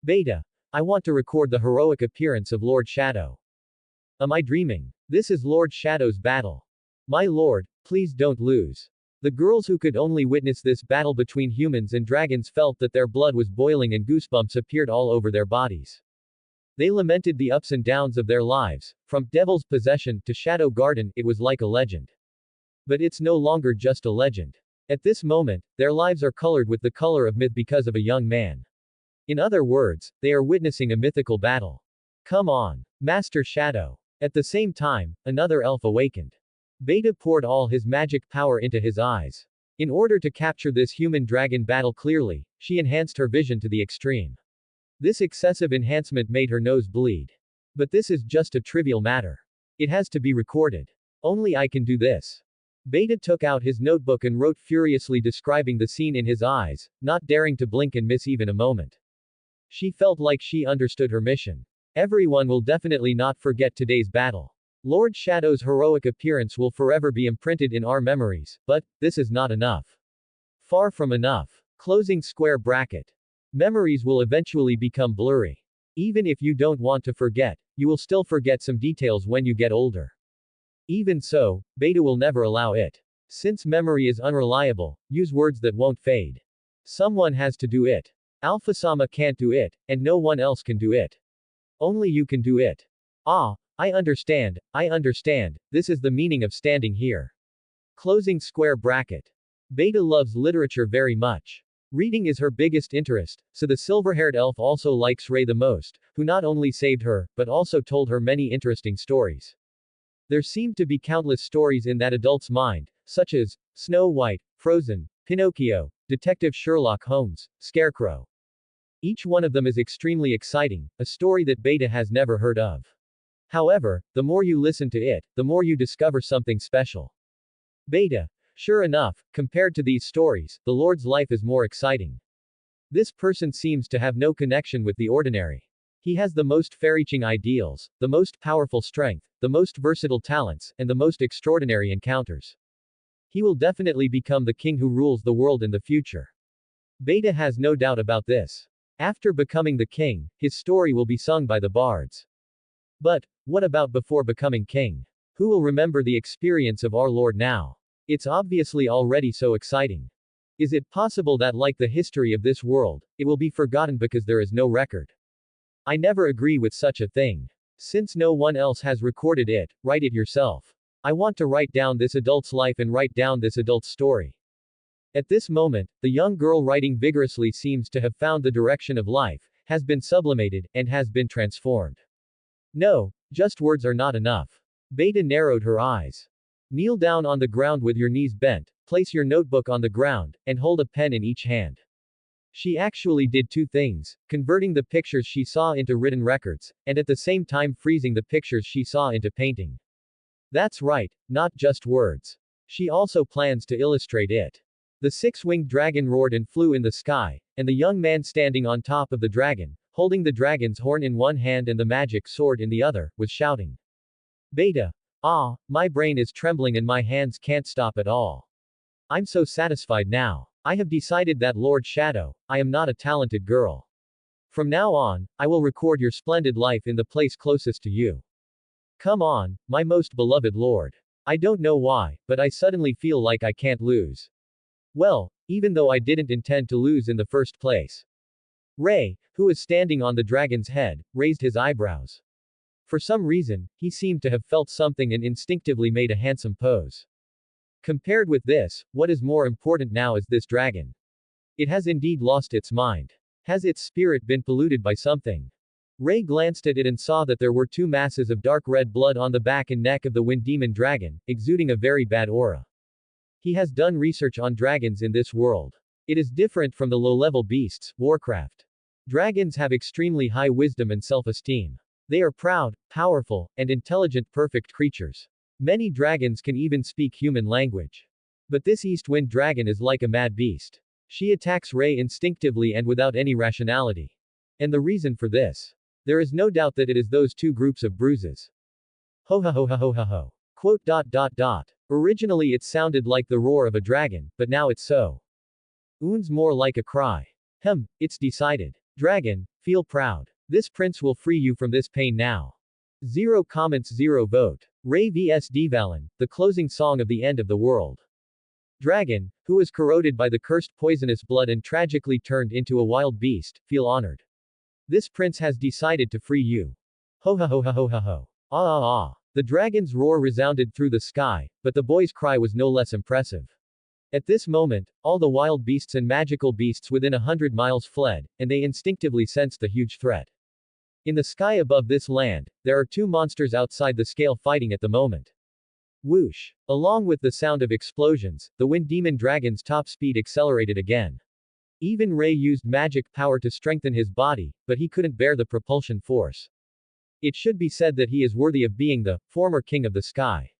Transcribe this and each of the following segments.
Beta. I want to record the heroic appearance of Lord Shadow. Am I dreaming? This is Lord Shadow's battle. My lord, please don't lose. The girls who could only witness this battle between humans and dragons felt that their blood was boiling and goosebumps appeared all over their bodies. They lamented the ups and downs of their lives. From Devil's Possession to Shadow Garden, it was like a legend. But it's no longer just a legend. At this moment, their lives are colored with the color of myth because of a young man. In other words, they are witnessing a mythical battle. Come on, Master Shadow. At the same time, another elf awakened. Beta poured all his magic power into his eyes. In order to capture this human-dragon battle clearly, she enhanced her vision to the extreme. This excessive enhancement made her nose bleed. But this is just a trivial matter. It has to be recorded. Only I can do this. Beta took out his notebook and wrote furiously describing the scene in his eyes, not daring to blink and miss even a moment. She felt like she understood her mission. Everyone will definitely not forget today's battle. Lord Shadow's heroic appearance will forever be imprinted in our memories, but this is not enough. Far from enough. Closing square bracket. Memories will eventually become blurry. Even if you don't want to forget, you will still forget some details when you get older. Even so, Beta will never allow it. Since memory is unreliable, use words that won't fade. Someone has to do it. Alpha-sama can't do it, and no one else can do it. Only you can do it. Ah, I understand, this is the meaning of standing here. Closing square bracket. Beta loves literature very much. Reading is her biggest interest, so the silver-haired elf also likes Rei the most, who not only saved her, but also told her many interesting stories. There seemed to be countless stories in that adult's mind, such as Snow White, Frozen, Pinocchio, Detective Sherlock Holmes, Scarecrow. Each one of them is extremely exciting, a story that Beta has never heard of. However, the more you listen to it, the more you discover something special. Beta. Sure enough, compared to these stories, the Lord's life is more exciting. This person seems to have no connection with the ordinary. He has the most far-reaching ideals, the most powerful strength, the most versatile talents, and the most extraordinary encounters. He will definitely become the king who rules the world in the future. Beta has no doubt about this. After becoming the king, his story will be sung by the bards. But, what about before becoming king? Who will remember the experience of our Lord now? It's obviously already so exciting. Is it possible that, like the history of this world, it will be forgotten because there is no record? I never agree with such a thing. Since no one else has recorded it, write it yourself. I want to write down this adult's life and write down this adult's story. At this moment, the young girl writing vigorously seems to have found the direction of life, has been sublimated, and has been transformed. No, just words are not enough. Beta narrowed her eyes. Kneel down on the ground with your knees bent, place your notebook on the ground, and hold a pen in each hand. She actually did two things, converting the pictures she saw into written records, and at the same time freezing the pictures she saw into painting. That's right, not just words. She also plans to illustrate it. The six-winged dragon roared and flew in the sky, and the young man standing on top of the dragon, holding the dragon's horn in one hand and the magic sword in the other, was shouting. Beta. Ah, my brain is trembling and my hands can't stop at all. I'm so satisfied now. I have decided that Lord Shadow, I am not a talented girl. From now on, I will record your splendid life in the place closest to you. Come on, my most beloved lord. I don't know why, but I suddenly feel like I can't lose. Well, even though I didn't intend to lose in the first place. Rei, who was standing on the dragon's head, raised his eyebrows. For some reason, he seemed to have felt something and instinctively made a handsome pose. Compared with this, what is more important now is this dragon. It has indeed lost its mind. Has its spirit been polluted by something? Rei glanced at it and saw that there were two masses of dark red blood on the back and neck of the wind demon dragon, exuding a very bad aura. He has done research on dragons in this world. It is different from the low-level beasts, Warcraft. Dragons have extremely high wisdom and self-esteem. They are proud, powerful, and intelligent perfect creatures. Many dragons can even speak human language. But this East Wind dragon is like a mad beast. She attacks Rei instinctively and without any rationality. And the reason for this? There is no doubt that it is those two groups of bruises. Ho ha ho ha ho ha ho. Quote. Originally it sounded like the roar of a dragon, but now it's so. Oons more like a cry. It's decided. Dragon, Feel proud. This prince will free you from this pain now. 0 comments 0 vote. Rei vs Divalin, the closing song of the end of the world. Dragon, who was corroded by the cursed poisonous blood and tragically turned into a wild beast, feel honored. This prince has decided to free you. Ho ha ho ha ho ha ho. Ah ah ah. The dragon's roar resounded through the sky, but the boy's cry was no less impressive. At this moment, all the wild beasts and magical beasts within 100 miles fled, and they instinctively sensed the huge threat. In the sky above this land, there are 2 monsters outside the scale fighting at the moment. Whoosh! Along with the sound of explosions, the wind demon dragon's top speed accelerated again. Even Rei used magic power to strengthen his body, but he couldn't bear the propulsion force. It should be said that he is worthy of being the former king of the sky.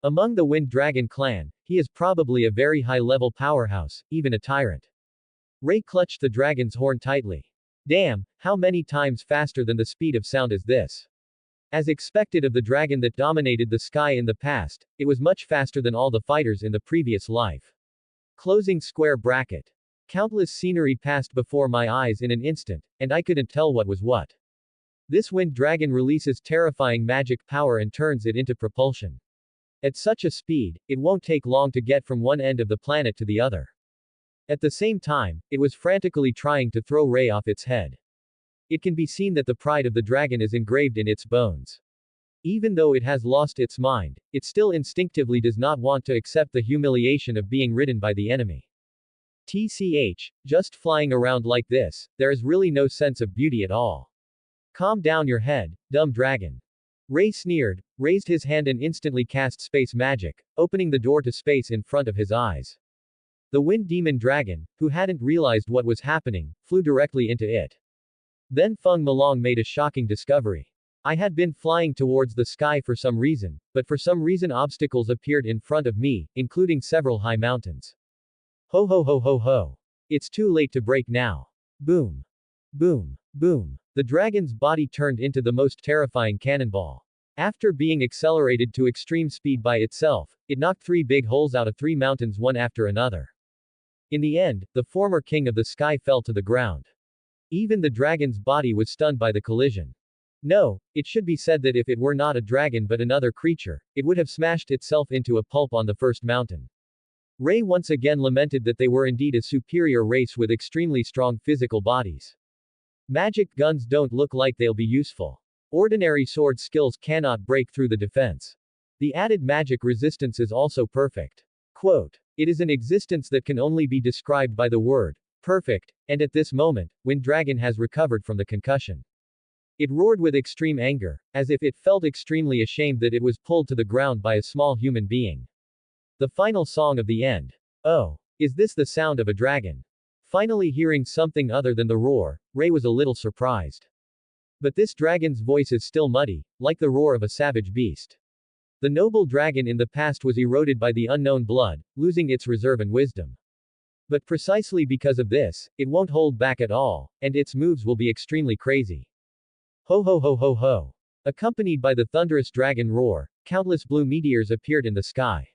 Among the Wind Dragon clan, he is probably a very high-level powerhouse, even a tyrant. Rei clutched the dragon's horn tightly. Damn, how many times faster than the speed of sound is this? As expected of the dragon that dominated the sky in the past, it was much faster than all the fighters in the previous life. Closing square bracket. Countless scenery passed before my eyes in an instant, and I couldn't tell what was what. This wind dragon releases terrifying magic power and turns it into propulsion. At such a speed, it won't take long to get from one end of the planet to the other. At the same time, it was frantically trying to throw Rei off its head. It can be seen that the pride of the dragon is engraved in its bones. Even though it has lost its mind, it still instinctively does not want to accept the humiliation of being ridden by the enemy. TCH, just flying around like this, there is really no sense of beauty at all. Calm down your head, dumb dragon. Rei sneered, raised his hand and instantly cast space magic, opening the door to space in front of his eyes. The wind demon dragon, who hadn't realized what was happening, flew directly into it. Then Feng Malong made a shocking discovery. I had been flying towards the sky for some reason, but for some reason obstacles appeared in front of me, including several high mountains. Ho ho ho ho ho. It's too late to break now. Boom. Boom. Boom. The dragon's body turned into the most terrifying cannonball. After being accelerated to extreme speed by itself, it knocked 3 big holes out of 3 mountains one after another. In the end, the former king of the sky fell to the ground. Even the dragon's body was stunned by the collision. No, it should be said that if it were not a dragon but another creature, it would have smashed itself into a pulp on the first mountain. Rei once again lamented that they were indeed a superior race with extremely strong physical bodies. Magic guns don't look like they'll be useful. Ordinary sword skills cannot break through the defense. The added magic resistance is also perfect. Quote, it is an existence that can only be described by the word, perfect, and at this moment, Wind Dragon has recovered from the concussion. It roared with extreme anger, as if it felt extremely ashamed that it was pulled to the ground by a small human being. The final song of the end. Oh, is this the sound of a dragon? Finally hearing something other than the roar, Rei was a little surprised. But this dragon's voice is still muddy, like the roar of a savage beast. The noble dragon in the past was eroded by the unknown blood, losing its reserve and wisdom. But precisely because of this, it won't hold back at all, and its moves will be extremely crazy. Ho ho ho ho ho. Accompanied by the thunderous dragon roar, countless blue meteors appeared in the sky.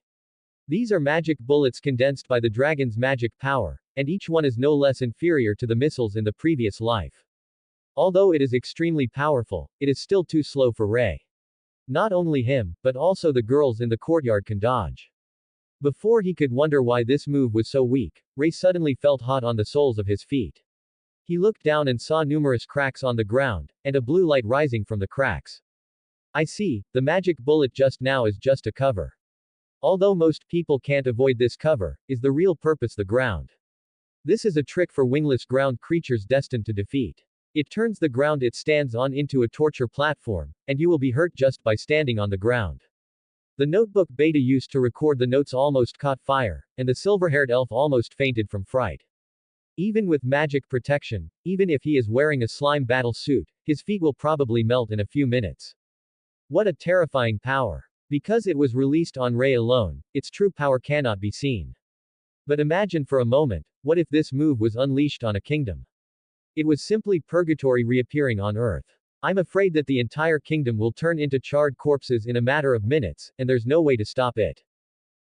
These are magic bullets condensed by the dragon's magic power, and each one is no less inferior to the missiles in the previous life. Although it is extremely powerful, it is still too slow for Rei. Not only him, but also the girls in the courtyard can dodge. Before he could wonder why this move was so weak, Rei suddenly felt hot on the soles of his feet. He looked down and saw numerous cracks on the ground, and a blue light rising from the cracks. I see, the magic bullet just now is just a cover. Although most people can't avoid this cover, is the real purpose the ground. This is a trick for wingless ground creatures destined to defeat. It turns the ground it stands on into a torture platform, and you will be hurt just by standing on the ground. The notebook Beta used to record the notes almost caught fire, and the silver-haired elf almost fainted from fright. Even with magic protection, even if he is wearing a slime battle suit, his feet will probably melt in a few minutes. What a terrifying power. Because it was released on Rei alone, its true power cannot be seen. But imagine for a moment, what if this move was unleashed on a kingdom? It was simply purgatory reappearing on Earth. I'm afraid that the entire kingdom will turn into charred corpses in a matter of minutes, and there's no way to stop it.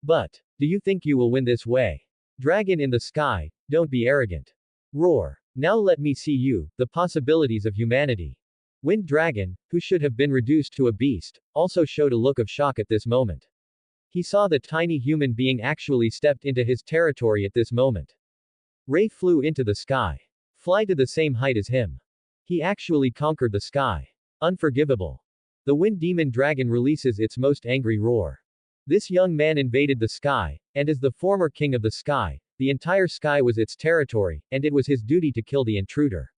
But, do you think you will win this way? Dragon in the sky, don't be arrogant. Roar. Now let me see you, the possibilities of humanity. Wind Dragon, who should have been reduced to a beast, also showed a look of shock at this moment. He saw the tiny human being actually stepped into his territory at this moment. Rei flew into the sky. Fly to the same height as him. He actually conquered the sky. Unforgivable. The wind demon dragon releases its most angry roar. This young man invaded the sky, and as the former king of the sky, the entire sky was its territory, and it was his duty to kill the intruder.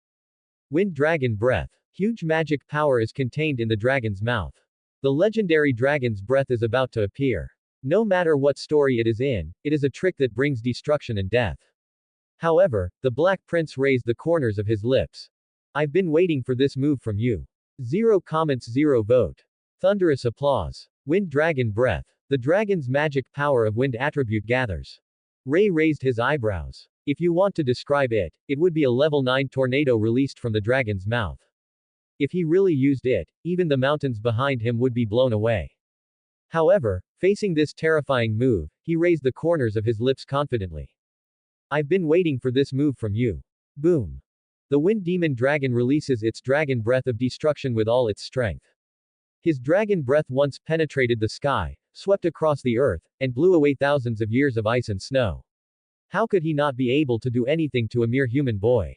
Wind Dragon Breath. Huge magic power is contained in the dragon's mouth. The legendary dragon's breath is about to appear. No matter what story it is in, it is a trick that brings destruction and death. However, the Black Prince raised the corners of his lips. I've been waiting for this move from you. 0 comments 0 vote. Thunderous applause. Wind Dragon Breath. The dragon's magic power of wind attribute gathers. Rei raised his eyebrows. If you want to describe it, it would be a level 9 tornado released from the dragon's mouth. If he really used it, even the mountains behind him would be blown away. However, facing this terrifying move, he raised the corners of his lips confidently. I've been waiting for this move from you. Boom. The wind demon dragon releases its dragon breath of destruction with all its strength. His dragon breath once penetrated the sky, swept across the earth, and blew away thousands of years of ice and snow. How could he not be able to do anything to a mere human boy?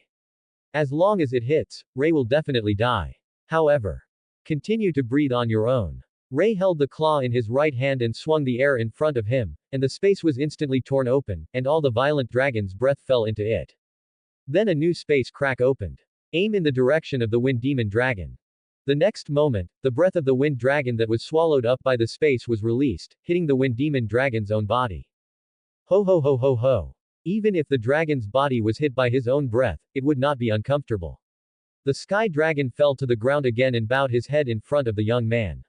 As long as it hits, Rei will definitely die. However, continue to breathe on your own. Rei held the claw in his right hand and swung the air in front of him, and the space was instantly torn open, and all the violent dragon's breath fell into it. Then a new space crack opened. Aim in the direction of the wind demon dragon. The next moment, the breath of the wind dragon that was swallowed up by the space was released, hitting the wind demon dragon's own body. Ho ho ho ho ho. Even if the dragon's body was hit by his own breath, it would not be uncomfortable. The sky dragon fell to the ground again and bowed his head in front of the young man.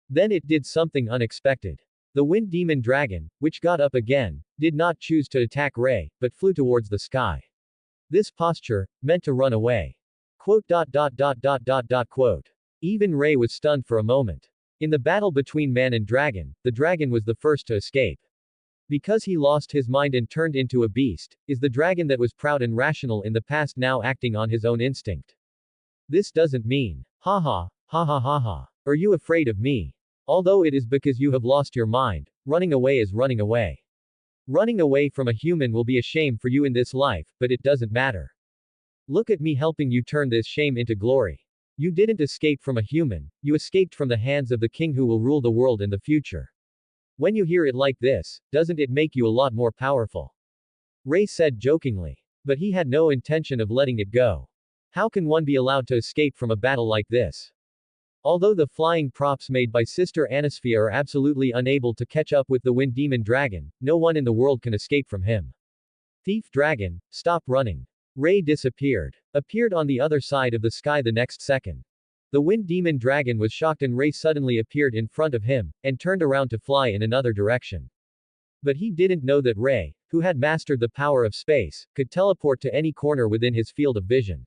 Then it did something unexpected. The wind demon dragon, which got up again, did not choose to attack Rei, but flew towards the sky. This posture, meant to run away. Quote. Even Rei was stunned for a moment. In the battle between man and dragon, the dragon was the first to escape. Because he lost his mind and turned into a beast, is the dragon that was proud and rational in the past now acting on his own instinct. This doesn't mean, ha ha ha. Are you afraid of me? Although it is because you have lost your mind, running away is running away. Running away from a human will be a shame for you in this life, but it doesn't matter. Look at me helping you turn this shame into glory. You didn't escape from a human, you escaped from the hands of the king who will rule the world in the future. When you hear it like this, doesn't it make you a lot more powerful? Rei said jokingly. But he had no intention of letting it go. How can one be allowed to escape from a battle like this? Although the flying props made by Sister Anasphere are absolutely unable to catch up with the wind demon dragon, no one in the world can escape from him. Thief dragon, stop running. Rei disappeared. Appeared on the other side of the sky the next second. The wind demon dragon was shocked and Rei suddenly appeared in front of him, and turned around to fly in another direction. But he didn't know that Rei, who had mastered the power of space, could teleport to any corner within his field of vision.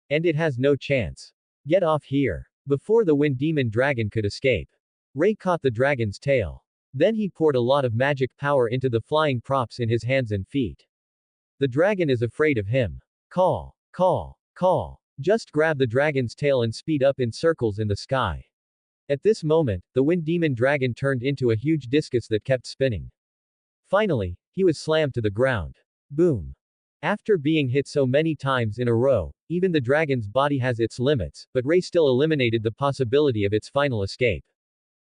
And it has no chance. Get off here. Before the wind demon dragon could escape. Rei caught the dragon's tail. Then he poured a lot of magic power into the flying props in his hands and feet. The dragon is afraid of him. Call. Just grab the dragon's tail and speed up in circles in the sky. At this moment, the wind demon dragon turned into a huge discus that kept spinning. Finally, he was slammed to the ground. Boom. After being hit so many times in a row, even the dragon's body has its limits, but Rei still eliminated the possibility of its final escape.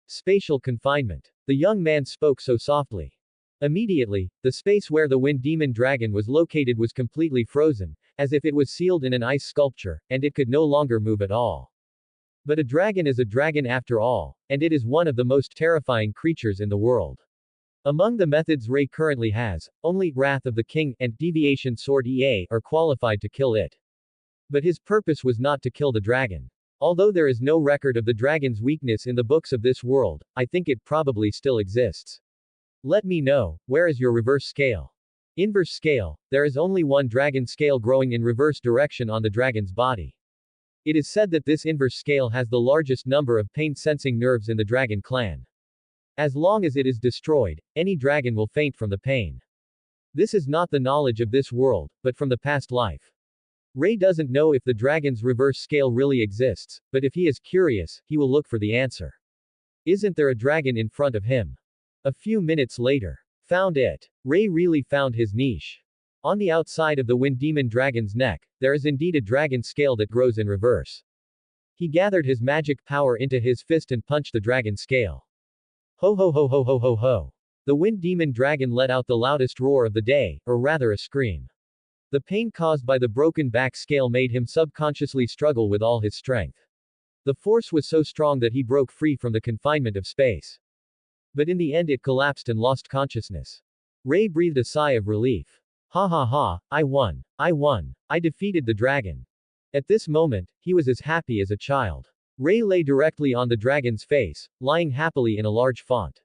Spatial confinement. The young man spoke so softly. Immediately, the space where the wind demon dragon was located was completely frozen, as if it was sealed in an ice sculpture, and it could no longer move at all. But a dragon is a dragon after all, and it is one of the most terrifying creatures in the world. Among the methods Rei currently has, only Wrath of the King and Deviation Sword EA are qualified to kill it. But his purpose was not to kill the dragon. Although there is no record of the dragon's weakness in the books of this world, I think it probably still exists. Let me know, where is your reverse scale? Inverse scale, there is only one dragon scale growing in reverse direction on the dragon's body. It is said that this inverse scale has the largest number of pain-sensing nerves in the dragon clan. As long as it is destroyed, any dragon will faint from the pain. This is not the knowledge of this world, but from the past life. Rei doesn't know if the dragon's reverse scale really exists, but if he is curious, he will look for the answer. Isn't there a dragon in front of him? A few minutes later. Found it. Rei really found his niche. On the outside of the wind demon dragon's neck, there is indeed a dragon scale that grows in reverse. He gathered his magic power into his fist and punched the dragon scale. Ho ho ho ho ho ho ho. The wind demon dragon let out the loudest roar of the day, or rather a scream. The pain caused by the broken back scale made him subconsciously struggle with all his strength. The force was so strong that he broke free from the confinement of space. But in the end it collapsed and lost consciousness. Rei breathed a sigh of relief. Ha ha ha, I won. I won. I defeated the dragon. At this moment, he was as happy as a child. Rei lay directly on the dragon's face, lying happily in a large font.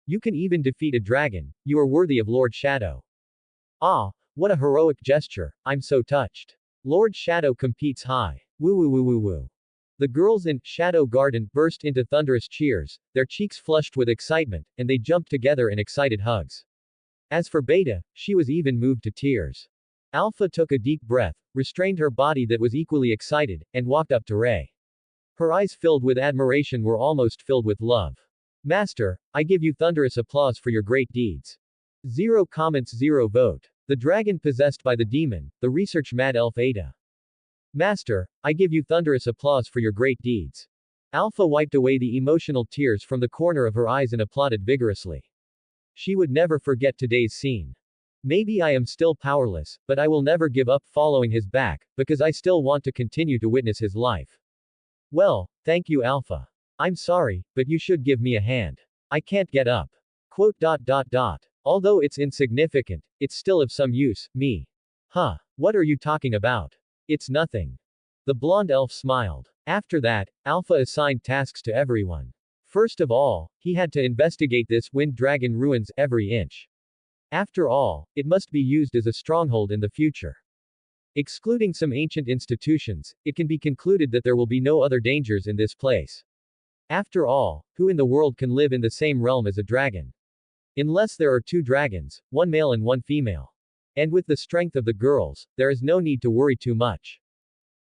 You can even defeat a dragon, you are worthy of Lord Shadow. Ah, what a heroic gesture, I'm so touched. Lord Shadow competes high. Woo woo woo woo woo. The girls in Shadow Garden burst into thunderous cheers, their cheeks flushed with excitement, and they jumped together in excited hugs. As for Beta, she was even moved to tears. Alpha took a deep breath, restrained her body that was equally excited, and walked up to Rei. Her eyes filled with admiration were almost filled with love. Master, I give you thunderous applause for your great deeds. 0 comments 0 vote. The dragon possessed by the demon, the research mad elf Ada. Master, I give you thunderous applause for your great deeds. Alpha wiped away the emotional tears from the corner of her eyes and applauded vigorously. She would never forget today's scene. Maybe I am still powerless, but I will never give up following his back, because I still want to continue to witness his life. Well, thank you Alpha. I'm sorry, but you should give me a hand. I can't get up. Quote. Although it's insignificant, it's still of some use, me. Huh. What are you talking about? It's nothing. The blonde elf smiled. After that, Alpha assigned tasks to everyone. First of all, he had to investigate this wind dragon ruins every inch. After all, it must be used as a stronghold in the future. Excluding some ancient institutions, it can be concluded that there will be no other dangers in this place. After all, who in the world can live in the same realm as a dragon? Unless there are 2 dragons, one male and one female. And with the strength of the girls, there is no need to worry too much.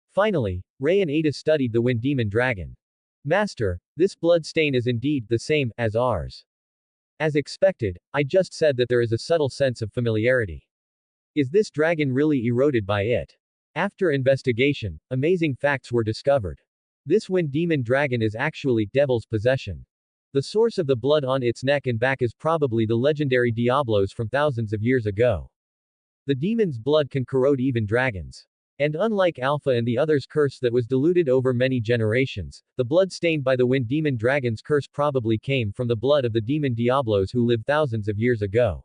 Finally, Rei and Ada studied the wind demon dragon. Master, this blood stain is indeed the same as ours. As expected, I just said that there is a subtle sense of familiarity. Is this dragon really eroded by it? After investigation, amazing facts were discovered. This wind demon dragon is actually devil's possession. The source of the blood on its neck and back is probably the legendary Diablos from thousands of years ago. The demon's blood can corrode even dragons. And unlike Alpha and the others' curse that was diluted over many generations, the blood stained by the wind demon dragon's curse probably came from the blood of the demon Diablos who lived thousands of years ago.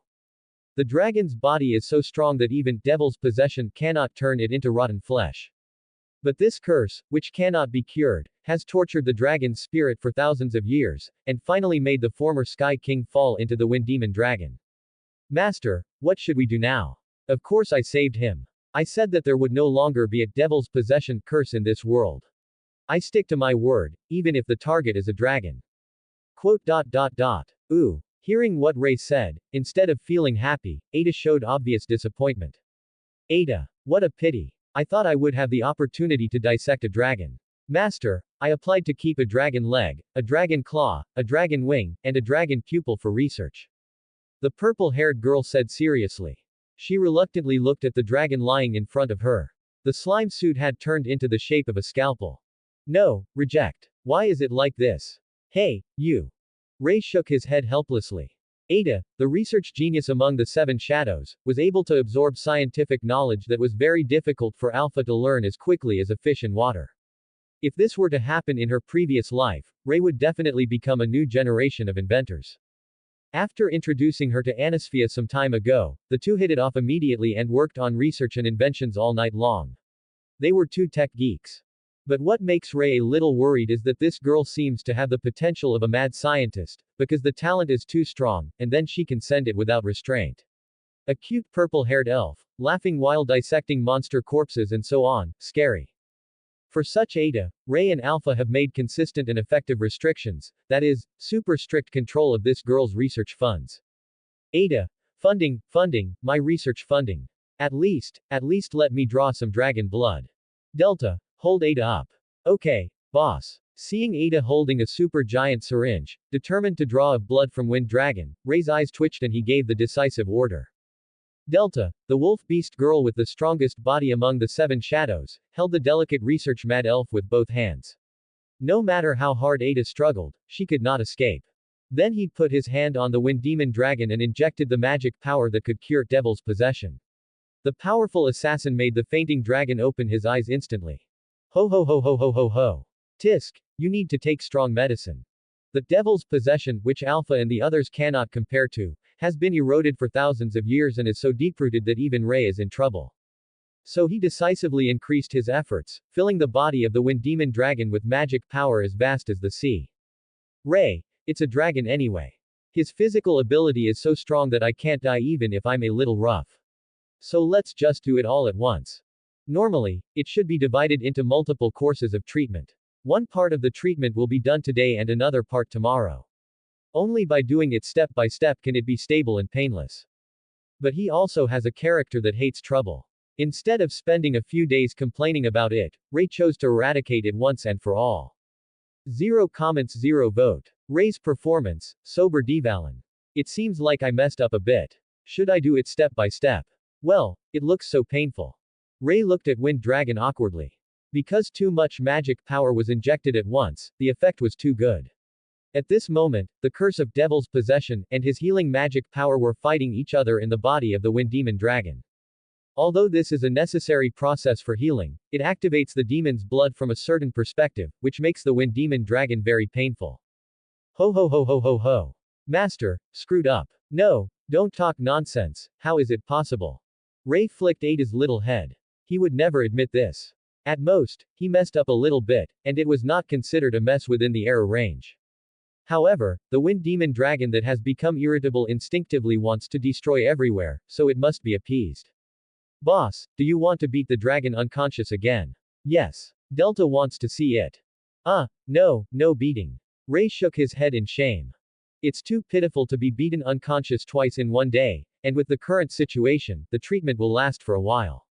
The dragon's body is so strong that even devil's possession cannot turn it into rotten flesh. But this curse, which cannot be cured, has tortured the dragon's spirit for thousands of years, and finally made the former Sky King fall into the wind demon dragon. Master, what should we do now? Of course I saved him. I said that there would no longer be a devil's possession curse in this world. I stick to my word, even if the target is a dragon. Quote. Ooh. Hearing what Rei said, instead of feeling happy, Ada showed obvious disappointment. Ada. What a pity. I thought I would have the opportunity to dissect a dragon. Master, I applied to keep a dragon leg, a dragon claw, a dragon wing, and a dragon pupil for research. The purple-haired girl said seriously. She reluctantly looked at the dragon lying in front of her. The slime suit had turned into the shape of a scalpel. No, reject. Why is it like this? Hey, you. Rei shook his head helplessly. Ada, the research genius among the 7 shadows, was able to absorb scientific knowledge that was very difficult for Alpha to learn as quickly as a fish in water. If this were to happen in her previous life, Rei would definitely become a new generation of inventors. After introducing her to Anisphia some time ago, the two hit it off immediately and worked on research and inventions all night long. They were 2 tech geeks. But what makes Rei a little worried is that this girl seems to have the potential of a mad scientist, because the talent is too strong, and then she can send it without restraint. A cute purple-haired elf, laughing while dissecting monster corpses and so on, scary. For such Ada, Rei and Alpha have made consistent and effective restrictions, that is, super strict control of this girl's research funds. Ada. Funding, my research funding. At least let me draw some dragon blood. Delta, hold Ada up. Okay, boss. Seeing Ada holding a super giant syringe, determined to draw of blood from Wind Dragon, Rei's eyes twitched and he gave the decisive order. Delta, the wolf beast girl with the strongest body among the seven shadows, held the delicate research mad elf with both hands. No matter how hard Ada struggled, she could not escape. Then he put his hand on the wind demon dragon and injected the magic power that could cure devil's possession. The powerful assassin made the fainting dragon open his eyes instantly. Ho ho ho ho ho ho ho. Tisk, you need to take strong medicine. The devil's possession, which Alpha and the others cannot compare to, has been eroded for thousands of years and is so deep-rooted that even Rei is in trouble. So he decisively increased his efforts, filling the body of the wind demon dragon with magic power as vast as the sea. Rei, it's a dragon anyway. His physical ability is so strong that I can't die even if I'm a little rough. So let's just do it all at once. Normally, it should be divided into multiple courses of treatment. One part of the treatment will be done today and another part tomorrow. Only by doing it step by step can it be stable and painless. But he also has a character that hates trouble. Instead of spending a few days complaining about it, Rei chose to eradicate it once and for all. 0 comments 0 vote. Rei's performance, sober Devalin. It seems like I messed up a bit. Should I do it step by step? Well, it looks so painful. Rei looked at Wind Dragon awkwardly. Because too much magic power was injected at once, the effect was too good. At this moment, the curse of devil's possession and his healing magic power were fighting each other in the body of the wind demon dragon. Although this is a necessary process for healing, it activates the demon's blood from a certain perspective, which makes the wind demon dragon very painful. Ho ho ho ho ho ho. Master, screwed up. No, don't talk nonsense, how is it possible? Rei flicked Ada's little head. He would never admit this. At most, he messed up a little bit, and it was not considered a mess within the error range. However, the wind demon dragon that has become irritable instinctively wants to destroy everywhere, so it must be appeased. Boss, do you want to beat the dragon unconscious again? Yes. Delta wants to see it. No beating. Rei shook his head in shame. It's too pitiful to be beaten unconscious twice in one day, and with the current situation, the treatment will last for a while.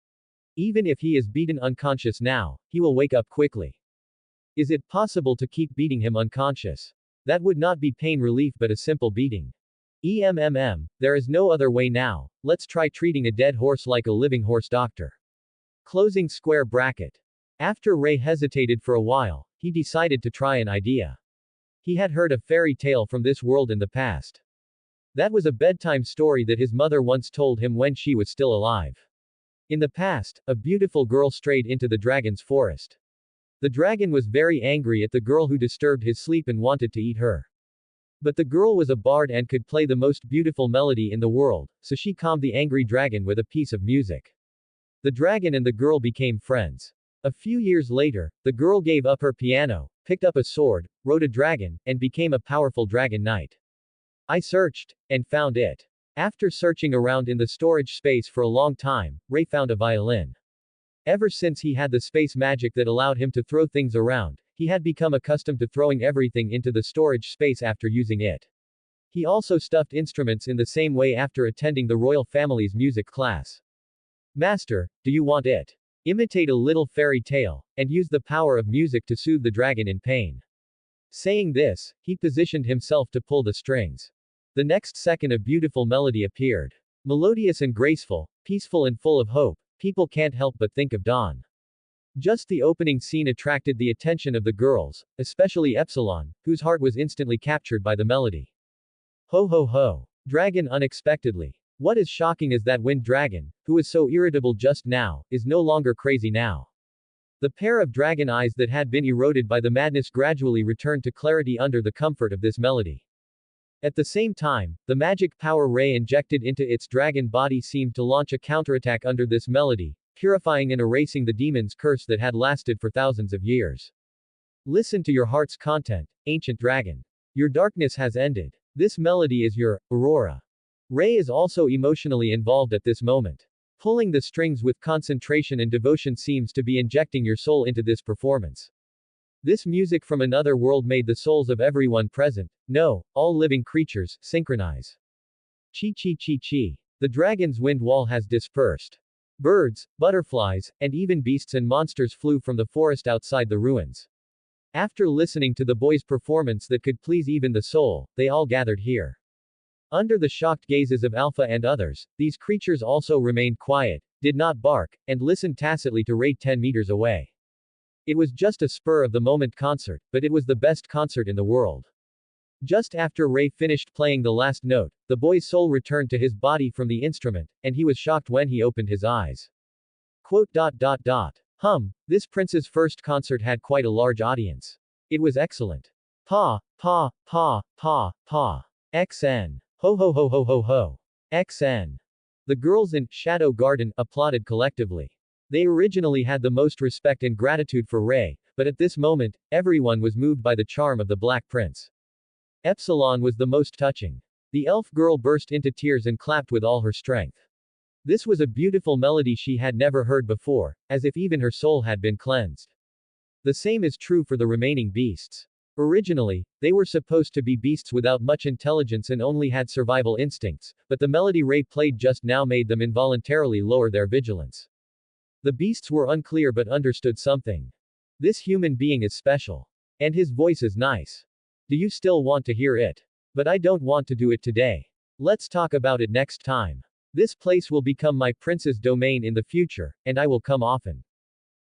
Even if he is beaten unconscious now, he will wake up quickly. Is it possible to keep beating him unconscious? That would not be pain relief but a simple beating. There is no other way now, let's try treating a dead horse like a living horse doctor. Closing square bracket. After Rei hesitated for a while, he decided to try an idea. He had heard a fairy tale from this world in the past. That was a bedtime story that his mother once told him when she was still alive. In the past, a beautiful girl strayed into the dragon's forest. The dragon was very angry at the girl who disturbed his sleep and wanted to eat her. But the girl was a bard and could play the most beautiful melody in the world, so she calmed the angry dragon with a piece of music. The dragon and the girl became friends. A few years later, the girl gave up her piano, picked up a sword, rode a dragon, and became a powerful dragon knight. I searched, and found it. After searching around in the storage space for a long time, Rei found a violin. Ever since he had the space magic that allowed him to throw things around, he had become accustomed to throwing everything into the storage space after using it. He also stuffed instruments in the same way after attending the royal family's music class. Master, do you want it? Imitate a little fairy tale, and use the power of music to soothe the dragon in pain. Saying this, he positioned himself to pull the strings. The next second a beautiful melody appeared. Melodious and graceful, peaceful and full of hope, people can't help but think of dawn. Just the opening scene attracted the attention of the girls, especially Epsilon, whose heart was instantly captured by the melody. Ho ho ho. Dragon unexpectedly. What is shocking is that Wind Dragon, who was so irritable just now, is no longer crazy now. The pair of dragon eyes that had been eroded by the madness gradually returned to clarity under the comfort of this melody. At the same time, the magic power Rei injected into its dragon body seemed to launch a counterattack under this melody, purifying and erasing the demon's curse that had lasted for thousands of years. Listen to your heart's content, ancient dragon. Your darkness has ended. This melody is your aurora. Rei is also emotionally involved at this moment. Pulling the strings with concentration and devotion seems to be injecting your soul into this performance. This music from another world made the souls of everyone present, no, all living creatures, synchronize. Chi chi chi chi. The dragon's wind wall has dispersed. Birds, butterflies, and even beasts and monsters flew from the forest outside the ruins. After listening to the boy's performance that could please even the soul, they all gathered here. Under the shocked gazes of Alpha and others, these creatures also remained quiet, did not bark, and listened tacitly to Rei 10 meters away. It was just a spur-of-the-moment concert, but it was the best concert in the world. Just after Rei finished playing the last note, the boy's soul returned to his body from the instrument, and he was shocked when he opened his eyes. Quote. This prince's first concert had quite a large audience. It was excellent. Pa, pa, pa, pa, pa. XN. Ho ho ho ho ho ho. XN. The girls in Shadow Garden applauded collectively. They originally had the most respect and gratitude for Rei, but at this moment, everyone was moved by the charm of the Black Prince. Epsilon was the most touching. The elf girl burst into tears and clapped with all her strength. This was a beautiful melody she had never heard before, as if even her soul had been cleansed. The same is true for the remaining beasts. Originally, they were supposed to be beasts without much intelligence and only had survival instincts, but the melody Rei played just now made them involuntarily lower their vigilance. The beasts were unclear but understood something. This human being is special. And his voice is nice. Do you still want to hear it? But I don't want to do it today. Let's talk about it next time. This place will become my prince's domain in the future, and I will come often.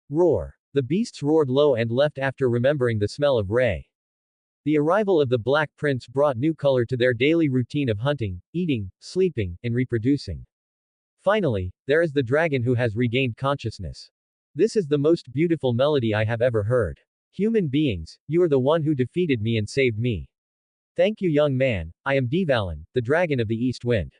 Roar. The beasts roared low and left after remembering the smell of Rei. The arrival of the Black Prince brought new color to their daily routine of hunting, eating, sleeping, and reproducing. Finally, there is the dragon who has regained consciousness. This is the most beautiful melody I have ever heard. Human beings, you are the one who defeated me and saved me. Thank you, young man. I am Divalin, the dragon of the East Wind.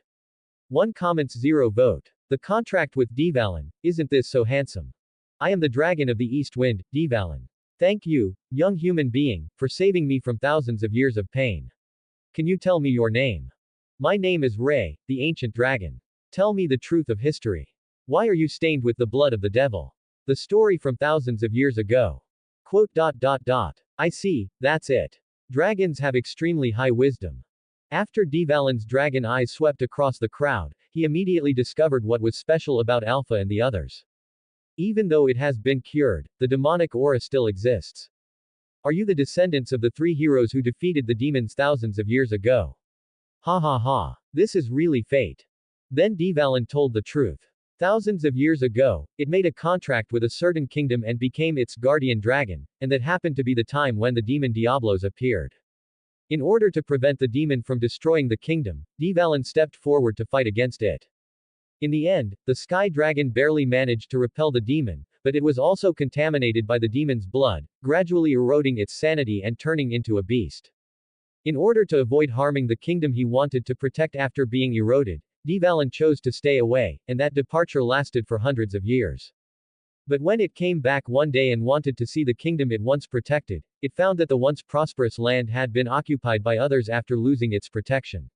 1 comments 0 vote. The contract with Divalin, isn't this so handsome? I am the dragon of the East Wind, Divalin. Thank you, young human being, for saving me from thousands of years of pain. Can you tell me your name? My name is Rei, the ancient dragon. Tell me the truth of history. Why are you stained with the blood of the devil? The story from thousands of years ago. Quote. I see, that's it. Dragons have extremely high wisdom. After Divalin's dragon eyes swept across the crowd, he immediately discovered what was special about Alpha and the others. Even though it has been cured, the demonic aura still exists. Are you the descendants of the 3 heroes who defeated the demons thousands of years ago? Ha ha ha. This is really fate. Then Divalin told the truth. Thousands of years ago, it made a contract with a certain kingdom and became its guardian dragon, and that happened to be the time when the demon Diablos appeared. In order to prevent the demon from destroying the kingdom, Divalin stepped forward to fight against it. In the end, the sky dragon barely managed to repel the demon, but it was also contaminated by the demon's blood, gradually eroding its sanity and turning into a beast. In order to avoid harming the kingdom he wanted to protect after being eroded, Divalin chose to stay away, and that departure lasted for hundreds of years. But when it came back one day and wanted to see the kingdom it once protected, it found that the once prosperous land had been occupied by others after losing its protection.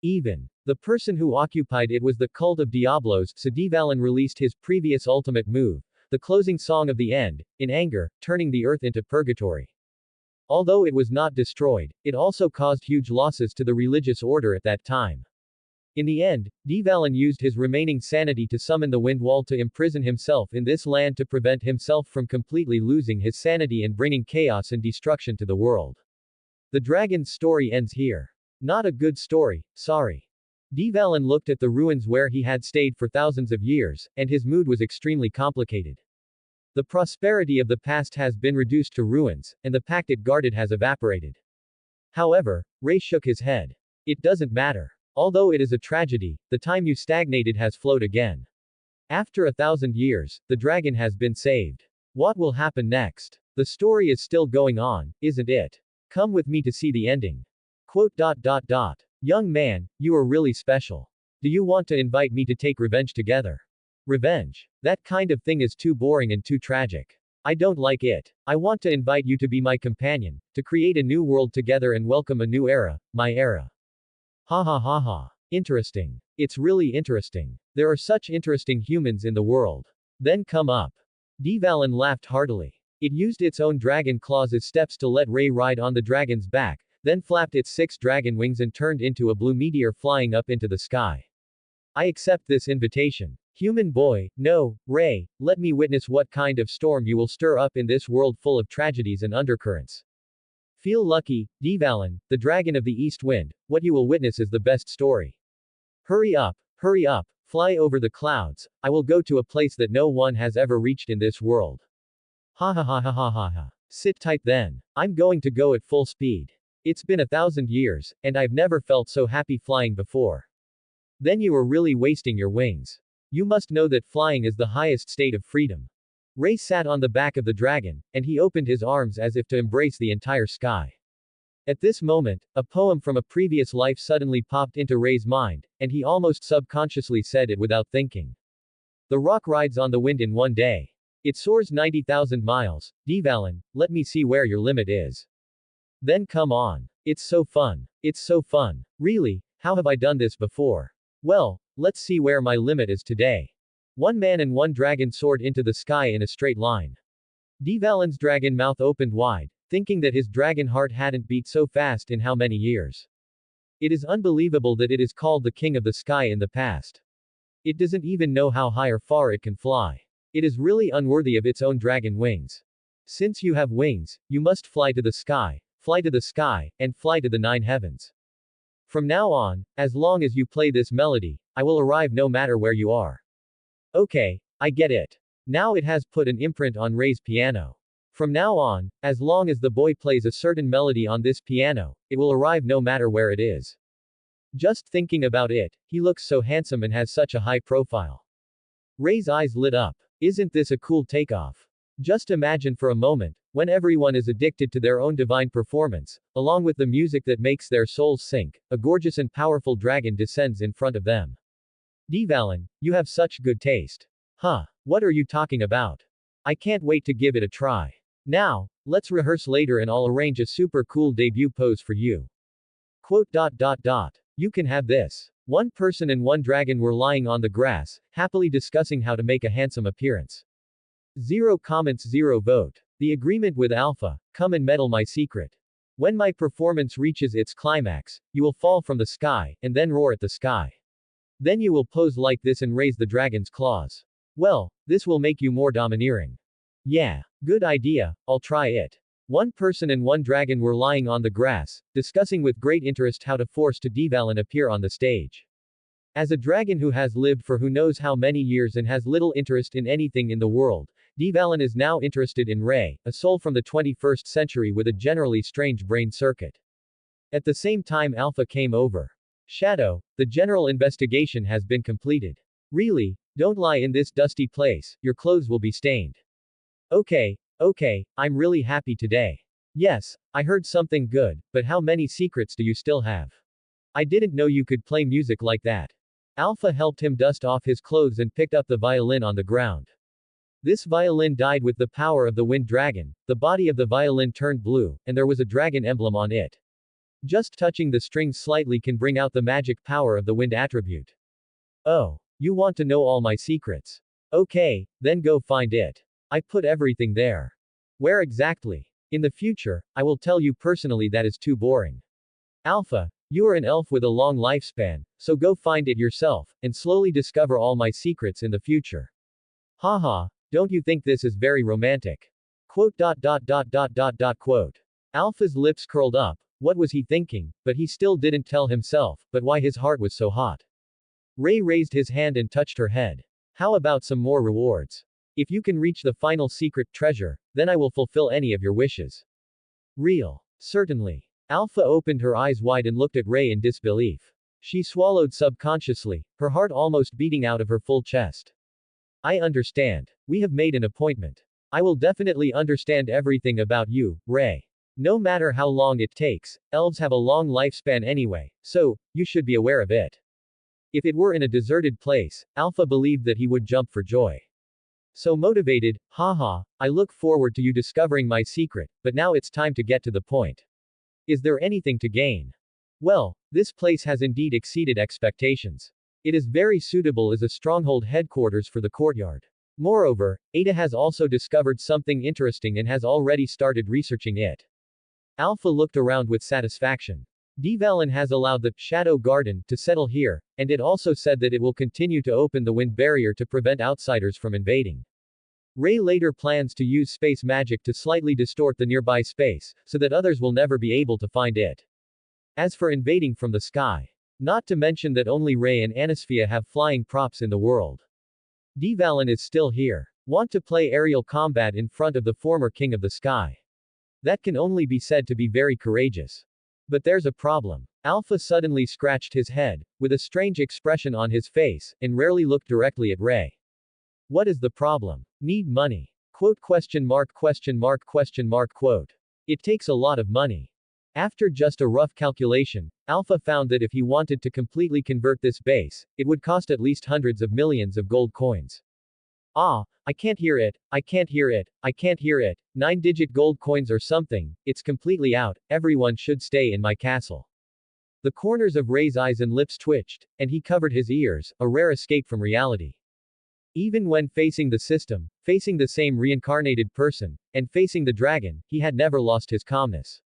Even the person who occupied it was the cult of Diablos, so Divalin released his previous ultimate move, the closing song of the end, in anger, turning the earth into purgatory. Although it was not destroyed, it also caused huge losses to the religious order at that time. In the end, Divalin used his remaining sanity to summon the wind wall to imprison himself in this land to prevent himself from completely losing his sanity and bringing chaos and destruction to the world. The dragon's story ends here. Not a good story, sorry. Divalin looked at the ruins where he had stayed for thousands of years, and his mood was extremely complicated. The prosperity of the past has been reduced to ruins, and the pact it guarded has evaporated. However, Rei shook his head. It doesn't matter. Although it is a tragedy, the time you stagnated has flowed again. After 1,000 years, the dragon has been saved. What will happen next? The story is still going on, isn't it? Come with me to see the ending. Quote. Young man, you are really special. Do you want to invite me to take revenge together? Revenge? That kind of thing is too boring and too tragic. I don't like it. I want to invite you to be my companion, to create a new world together and welcome a new era, my era. Ha ha ha ha. Interesting. It's really interesting. There are such interesting humans in the world. Then come up. Divalin laughed heartily. It used its own dragon claws as steps to let Rei ride on the dragon's back, then flapped its 6 dragon wings and turned into a blue meteor flying up into the sky. I accept this invitation. Human boy, no, Rei, let me witness what kind of storm you will stir up in this world full of tragedies and undercurrents. Feel lucky, Divalin, the dragon of the east wind, what you will witness is the best story. Hurry up, fly over the clouds, I will go to a place that no one has ever reached in this world. Ha ha ha ha ha ha ha. Sit tight then. I'm going to go at full speed. It's been 1,000 years, and I've never felt so happy flying before. Then you are really wasting your wings. You must know that flying is the highest state of freedom. Rei sat on the back of the dragon, and he opened his arms as if to embrace the entire sky. At this moment, a poem from a previous life suddenly popped into Rei's mind, and he almost subconsciously said it without thinking. The rock rides on the wind in one day. It soars 90,000 miles, Divalin, let me see where your limit is. Then come on. It's so fun. It's so fun. Really, how have I done this before? Well, let's see where my limit is today. One man and one dragon soared into the sky in a straight line. Divalin's dragon mouth opened wide, thinking that his dragon heart hadn't beat so fast in how many years. It is unbelievable that it is called the king of the sky in the past. It doesn't even know how high or far it can fly. It is really unworthy of its own dragon wings. Since you have wings, you must fly to the sky, and fly to the 9 heavens. From now on, as long as you play this melody, I will arrive no matter where you are. Okay, I get it. Now it has put an imprint on Rei's piano. From now on, as long as the boy plays a certain melody on this piano, it will arrive no matter where it is. Just thinking about it, he looks so handsome and has such a high profile. Rei's eyes lit up. Isn't this a cool takeoff? Just imagine for a moment, when everyone is addicted to their own divine performance, along with the music that makes their souls sink, a gorgeous and powerful dragon descends in front of them. Divalin, you have such good taste. Huh, what are you talking about? I can't wait to give it a try. Now, let's rehearse later and I'll arrange a super cool debut pose for you. Quote. You can have this. One person and one dragon were lying on the grass, happily discussing how to make a handsome appearance. 0 comments 0 vote. The agreement with Alpha, come and meddle my secret. When my performance reaches its climax, you will fall from the sky, and then roar at the sky. Then you will pose like this and raise the dragon's claws. Well, this will make you more domineering. Yeah, good idea, I'll try it. One person and one dragon were lying on the grass, discussing with great interest how to force to Divalin appear on the stage. As a dragon who has lived for who knows how many years and has little interest in anything in the world, Divalin is now interested in Rei, a soul from the 21st century with a generally strange brain circuit. At the same time Alpha came over. Shadow, the general investigation has been completed. Really, don't lie in this dusty place, your clothes will be stained. Okay, I'm really happy today. Yes, I heard something good, but how many secrets do you still have? I didn't know you could play music like that. Alpha helped him dust off his clothes and picked up the violin on the ground. This violin died with the power of the wind dragon, the body of the violin turned blue, and there was a dragon emblem on it. Just touching the strings slightly can bring out the magic power of the wind attribute. Oh, you want to know all my secrets? Okay, then go find it. I put everything there. Where exactly? In the future, I will tell you personally that is too boring. Alpha, you are an elf with a long lifespan, so go find it yourself, and slowly discover all my secrets in the future. Haha, don't you think this is very romantic? Quote. Alpha's lips curled up, what was he thinking, but he still didn't tell himself, but why his heart was so hot. Rei raised his hand and touched her head. How about some more rewards? If you can reach the final secret treasure, then I will fulfill any of your wishes. Real. Certainly. Alpha opened her eyes wide and looked at Rei in disbelief. She swallowed subconsciously, her heart almost beating out of her full chest. I understand. We have made an appointment. I will definitely understand everything about you, Rei. No matter how long it takes, elves have a long lifespan anyway, so, you should be aware of it. If it were in a deserted place, Alpha believed that he would jump for joy. So motivated, haha, I look forward to you discovering my secret, but now it's time to get to the point. Is there anything to gain? Well, this place has indeed exceeded expectations. It is very suitable as a stronghold headquarters for the courtyard. Moreover, Ada has also discovered something interesting and has already started researching it. Alpha looked around with satisfaction. Dvalin has allowed the Shadow Garden to settle here, and it also said that it will continue to open the wind barrier to prevent outsiders from invading. Rei later plans to use space magic to slightly distort the nearby space, so that others will never be able to find it. As for invading from the sky, not to mention that only Rei and Anisphia have flying props in the world. Dvalin is still here. Want to play aerial combat in front of the former king of the sky. That can only be said to be very courageous. But there's a problem. Alpha suddenly scratched his head, with a strange expression on his face, and rarely looked directly at Rei. What is the problem? Need money. Quote question mark question mark question mark quote. It takes a lot of money. After just a rough calculation, Alpha found that if he wanted to completely convert this base, it would cost at least hundreds of millions of gold coins. Ah, I can't hear it, I can't hear it, I can't hear it, 9-digit gold coins or something, it's completely out, everyone should stay in my castle. The corners of Rei's eyes and lips twitched, and he covered his ears, a rare escape from reality. Even when facing the system, facing the same reincarnated person, and facing the dragon, he had never lost his calmness.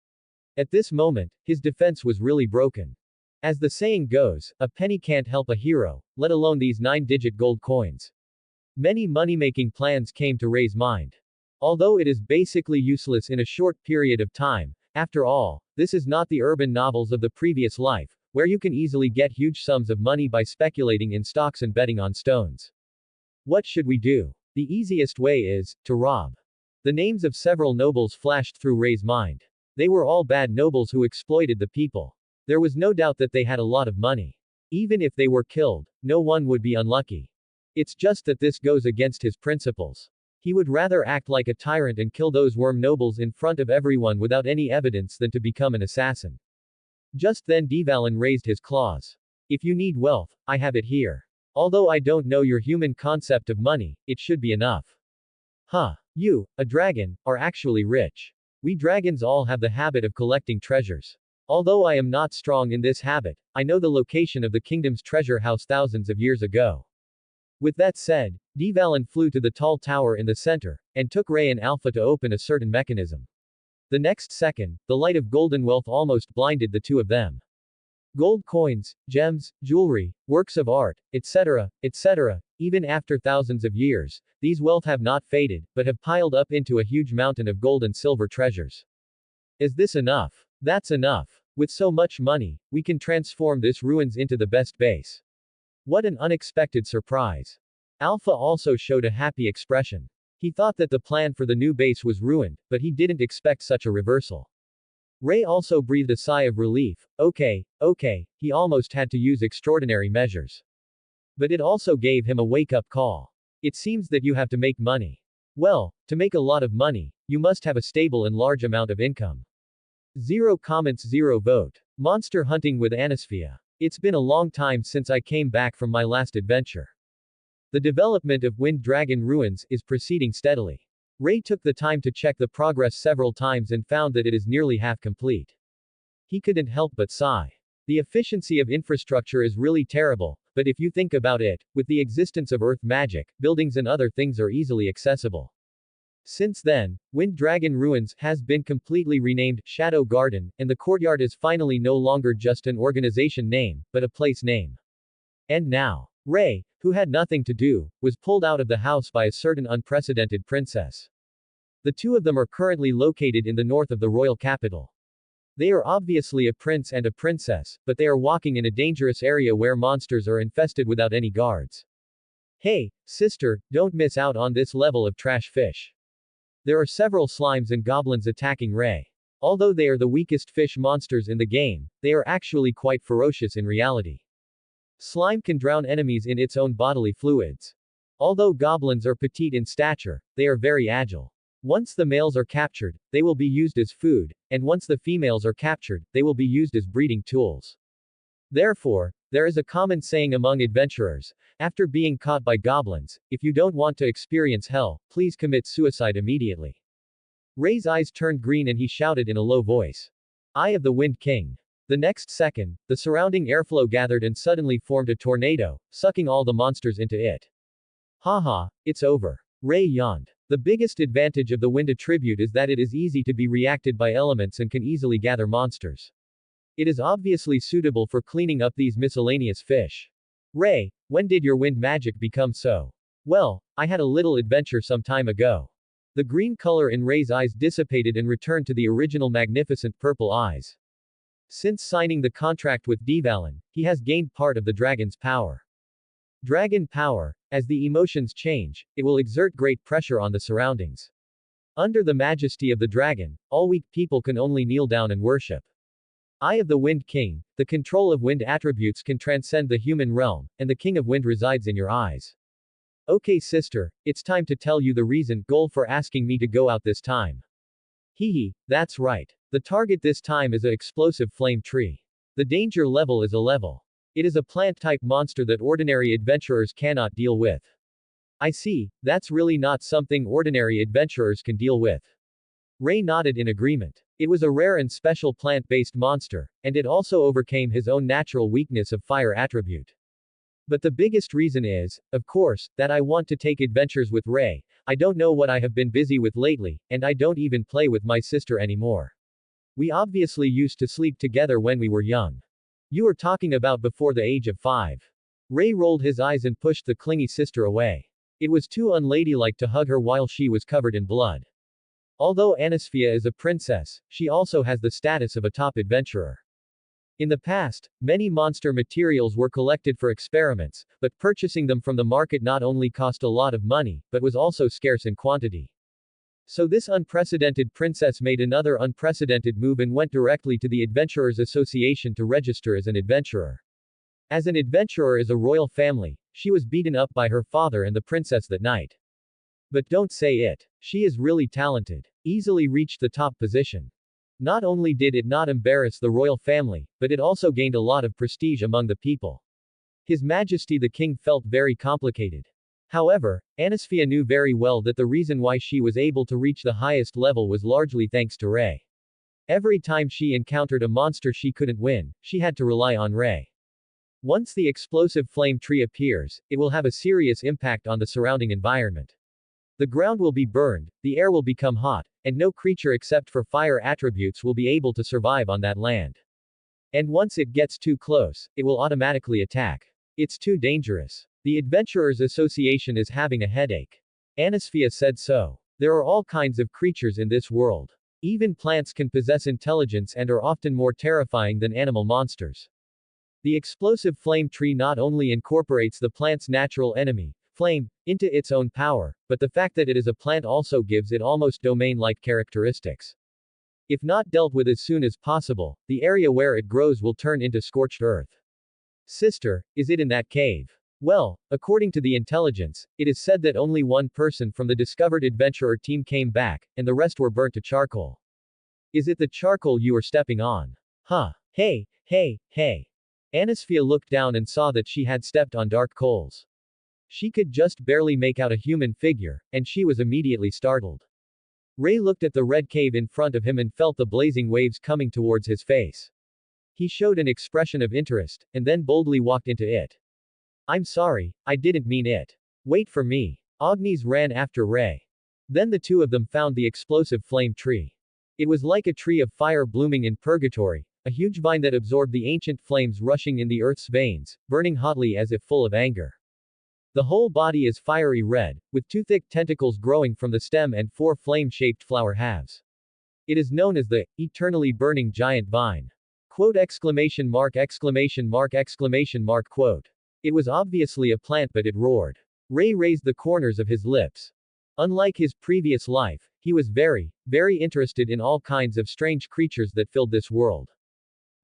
At this moment, his defense was really broken. As the saying goes, a penny can't help a hero, let alone these 9-digit gold coins. Many money-making plans came to Rei's mind. Although it is basically useless in a short period of time, after all, this is not the urban novels of the previous life, where you can easily get huge sums of money by speculating in stocks and betting on stones. What should we do? The easiest way is to rob. The names of several nobles flashed through Rei's mind. They were all bad nobles who exploited the people. There was no doubt that they had a lot of money. Even if they were killed, no one would be unlucky. It's just that this goes against his principles. He would rather act like a tyrant and kill those worm nobles in front of everyone without any evidence than to become an assassin. Just then Dvalin raised his claws. If you need wealth, I have it here. Although I don't know your human concept of money, it should be enough. Huh. You, a dragon, are actually rich. We dragons all have the habit of collecting treasures. Although I am not strong in this habit, I know the location of the kingdom's treasure house thousands of years ago. With that said, Dvalin flew to the tall tower in the center, and took Rei and Alpha to open a certain mechanism. The next second, the light of golden wealth almost blinded the two of them. Gold coins, gems, jewelry, works of art, etc., etc., even after thousands of years, these wealth have not faded, but have piled up into a huge mountain of gold and silver treasures. Is this enough? That's enough. With so much money, we can transform this ruins into the best base. What an unexpected surprise. Alpha also showed a happy expression. He thought that the plan for the new base was ruined, but he didn't expect such a reversal. Rei also breathed a sigh of relief. Okay, he almost had to use extraordinary measures. But it also gave him a wake-up call. It seems that you have to make money. Well, to make a lot of money, you must have a stable and large amount of income. 0 comments 0 vote. Monster hunting with Anisphia. It's been a long time since I came back from my last adventure. The development of Wind Dragon Ruins is proceeding steadily. Rei took the time to check the progress several times and found that it is nearly half complete. He couldn't help but sigh. The efficiency of infrastructure is really terrible, but if you think about it, with the existence of earth magic, buildings and other things are easily accessible. Since then, Wind Dragon Ruins has been completely renamed Shadow Garden, and the courtyard is finally no longer just an organization name, but a place name. And now, Rei, who had nothing to do, was pulled out of the house by a certain unprecedented princess. The two of them are currently located in the north of the royal capital. They are obviously a prince and a princess, but they are walking in a dangerous area where monsters are infested without any guards. Hey, sister, don't miss out on this level of trash fish. There are several slimes and goblins attacking Rei. Although they are the weakest fish monsters in the game, they are actually quite ferocious in reality. Slime can drown enemies in its own bodily fluids. Although goblins are petite in stature, they are very agile. Once the males are captured, they will be used as food, and once the females are captured, they will be used as breeding tools. Therefore, there is a common saying among adventurers, after being caught by goblins, if you don't want to experience hell, please commit suicide immediately. Rei's eyes turned green and he shouted in a low voice. Eye of the Wind King. The next second, the surrounding airflow gathered and suddenly formed a tornado, sucking all the monsters into it. Haha, it's over. Rei yawned. The biggest advantage of the wind attribute is that it is easy to be reacted by elements and can easily gather monsters. It is obviously suitable for cleaning up these miscellaneous fish. Rei, when did your wind magic become so? Well, I had a little adventure some time ago. The green color in Rei's eyes dissipated and returned to the original magnificent purple eyes. Since signing the contract with Divalin, he has gained part of the dragon's power. Dragon power, as the emotions change, it will exert great pressure on the surroundings. Under the majesty of the dragon, all weak people can only kneel down and worship. Eye of the Wind King, the control of wind attributes can transcend the human realm, and the King of Wind resides in your eyes. Okay sister, it's time to tell you the reason goal for asking me to go out this time. Hehe, that's right. The target this time is a explosive flame tree. The danger level is a level. It is a plant-type monster that ordinary adventurers cannot deal with. I see, that's really not something ordinary adventurers can deal with. Rei nodded in agreement. It was a rare and special plant-based monster, and it also overcame his own natural weakness of fire attribute. But the biggest reason is, of course, that I want to take adventures with Rei. I don't know what I have been busy with lately, and I don't even play with my sister anymore. We obviously used to sleep together when we were young. You are talking about before the age of 5. Rei rolled his eyes and pushed the clingy sister away. It was too unladylike to hug her while she was covered in blood. Although Anisphia is a princess, she also has the status of a top adventurer. In the past, many monster materials were collected for experiments, but purchasing them from the market not only cost a lot of money, but was also scarce in quantity. So this unprecedented princess made another unprecedented move and went directly to the Adventurers Association to register as an adventurer. As an adventurer is a royal family, she was beaten up by her father and the princess that night. But don't say it. She is really talented. Easily reached the top position. Not only did it not embarrass the royal family, but it also gained a lot of prestige among the people. His Majesty the King felt very complicated. However, Anisphia knew very well that the reason why she was able to reach the highest level was largely thanks to Rei. Every time she encountered a monster she couldn't win, she had to rely on Rei. Once the explosive flame tree appears, it will have a serious impact on the surrounding environment. The ground will be burned, the air will become hot, and no creature except for fire attributes will be able to survive on that land. And once it gets too close, it will automatically attack. It's too dangerous. The Adventurers Association is having a headache. Anisphia said so. There are all kinds of creatures in this world. Even plants can possess intelligence and are often more terrifying than animal monsters. The explosive flame tree not only incorporates the plant's natural enemy, flame, into its own power, but the fact that it is a plant also gives it almost domain-like characteristics. If not dealt with as soon as possible, the area where it grows will turn into scorched earth. Sister, is it in that cave? Well, according to the intelligence, it is said that only one person from the discovered adventurer team came back, and the rest were burnt to charcoal. Is it the charcoal you are stepping on? Huh. Hey. Anisphia looked down and saw that she had stepped on dark coals. She could just barely make out a human figure, and she was immediately startled. Rei looked at the red cave in front of him and felt the blazing waves coming towards his face. He showed an expression of interest, and then boldly walked into it. I'm sorry, I didn't mean it. Wait for me. Agnes ran after Rei. Then the two of them found the explosive flame tree. It was like a tree of fire blooming in purgatory, a huge vine that absorbed the ancient flames rushing in the earth's veins, burning hotly as if full of anger. The whole body is fiery red, with 2 thick tentacles growing from the stem and 4 flame-shaped flower halves. It is known as the eternally burning giant vine. Quote exclamation mark exclamation mark exclamation mark quote. It was obviously a plant but it roared. Rei raised the corners of his lips. Unlike his previous life, he was very interested in all kinds of strange creatures that filled this world.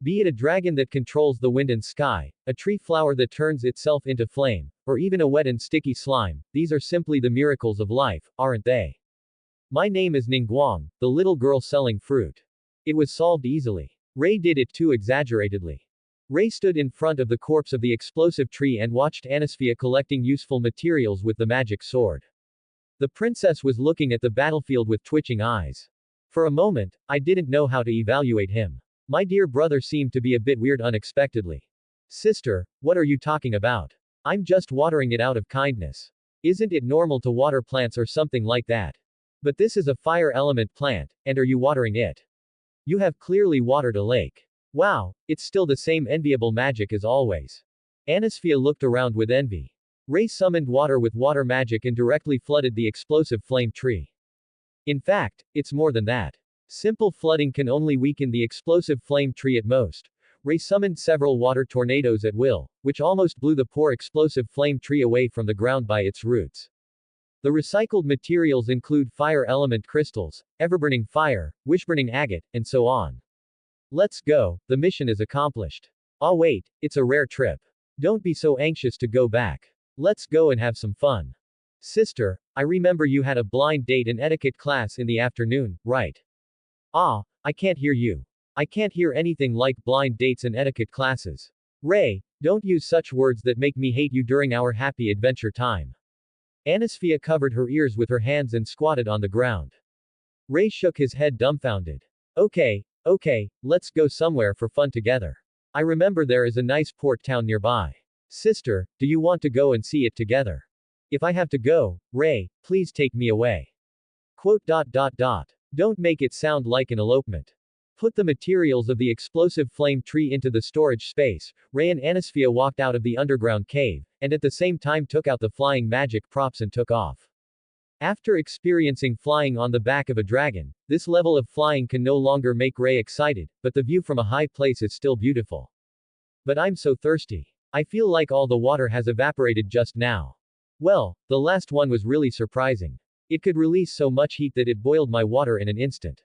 Be it a dragon that controls the wind and sky, a tree flower that turns itself into flame, or even a wet and sticky slime, these are simply the miracles of life, aren't they? My name is Ningguang, the little girl selling fruit. It was solved easily. Rei did it too exaggeratedly. Rei stood in front of the corpse of the explosive tree and watched Anisphia collecting useful materials with the magic sword. The princess was looking at the battlefield with twitching eyes. For a moment, I didn't know how to evaluate him. My dear brother seemed to be a bit weird unexpectedly. Sister, what are you talking about? I'm just watering it out of kindness. Isn't it normal to water plants or something like that? But this is a fire element plant, and are you watering it? You have clearly watered a lake. Wow, it's still the same enviable magic as always. Anisphia looked around with envy. Rei summoned water with water magic and directly flooded the explosive flame tree. In fact, it's more than that. Simple flooding can only weaken the explosive flame tree at most. Rei summoned several water tornadoes at will, which almost blew the poor explosive flame tree away from the ground by its roots. The recycled materials include fire element crystals, everburning fire, wishburning agate, and so on. Let's go, the mission is accomplished. Ah wait, it's a rare trip. Don't be so anxious to go back. Let's go and have some fun. Sister, I remember you had a blind date and etiquette class in the afternoon, right? Ah, I can't hear you. I can't hear anything like blind dates and etiquette classes. Rei, don't use such words that make me hate you during our happy adventure time. Anisphia covered her ears with her hands and squatted on the ground. Rei shook his head dumbfounded. Okay, let's go somewhere for fun together. I remember there is a nice port town nearby. Sister, do you want to go and see it together? If I have to go, Rei, please take me away. Quote. Don't make it sound like an elopement. Put the materials of the explosive flame tree into the storage space. Rei and Anisphia walked out of the underground cave, and at the same time took out the flying magic props and took off. After experiencing flying on the back of a dragon, this level of flying can no longer make Rei excited, but the view from a high place is still beautiful. But I'm so thirsty. I feel like all the water has evaporated just now. Well, the last one was really surprising. It could release so much heat that it boiled my water in an instant.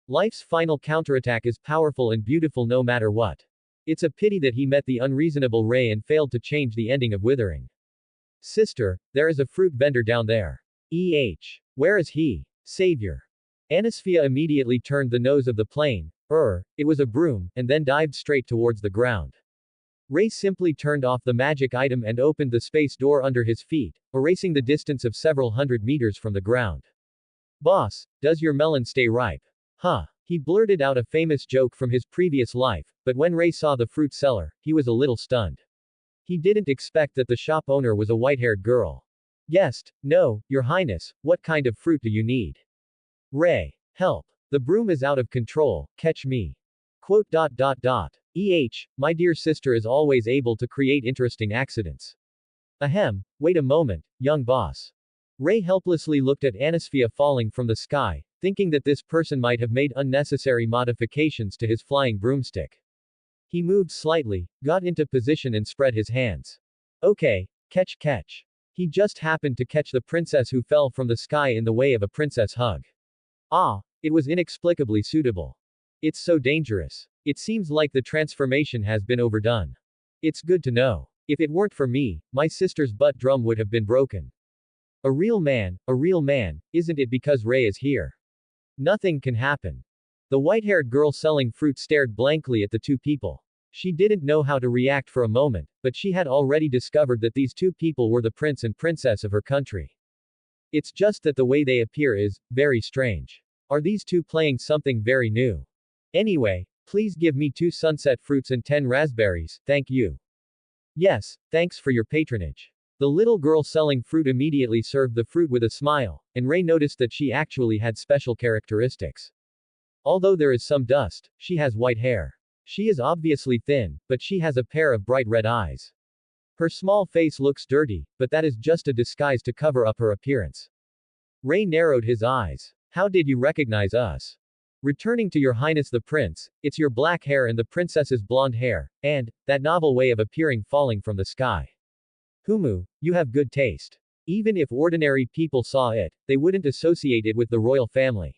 Life's final counterattack is powerful and beautiful no matter what. It's a pity that he met the unreasonable Rei and failed to change the ending of Withering. Sister, there is a fruit vendor down there. Where is he? Savior. Anisphia immediately turned the nose of the plane, it was a broom, and then dived straight towards the ground. Rei simply turned off the magic item and opened the space door under his feet, erasing the distance of several hundred meters from the ground. Boss, does your melon stay ripe? Huh. He blurted out a famous joke from his previous life, but when Rei saw the fruit seller, he was a little stunned. He didn't expect that the shop owner was a white-haired girl. Guessed, no, your highness, what kind of fruit do you need? Rei. Help. The broom is out of control, catch me. Quote. My dear sister is always able to create interesting accidents. Ahem, wait a moment, young boss. Rei helplessly looked at Anisphia falling from the sky, thinking that this person might have made unnecessary modifications to his flying broomstick. He moved slightly, got into position and spread his hands. Okay, catch. He just happened to catch the princess who fell from the sky in the way of a princess hug. Ah, it was inexplicably suitable. It's so dangerous. It seems like the transformation has been overdone. It's good to know. If it weren't for me, my sister's butt drum would have been broken. A real man, isn't it because Rei is here? Nothing can happen. The white-haired girl selling fruit stared blankly at the two people. She didn't know how to react for a moment, but she had already discovered that these two people were the prince and princess of her country. It's just that the way they appear is very strange. Are these two playing something very new? Anyway, please give me 2 sunset fruits and 10 raspberries, thank you. Yes, thanks for your patronage. The little girl selling fruit immediately served the fruit with a smile, and Rei noticed that she actually had special characteristics. Although there is some dust, she has white hair. She is obviously thin, but she has a pair of bright red eyes. Her small face looks dirty, but that is just a disguise to cover up her appearance. Rei narrowed his eyes. How did you recognize us? Returning to your highness the prince, it's your black hair and the princess's blonde hair, and that novel way of appearing falling from the sky. Humu, you have good taste. Even if ordinary people saw it, they wouldn't associate it with the royal family.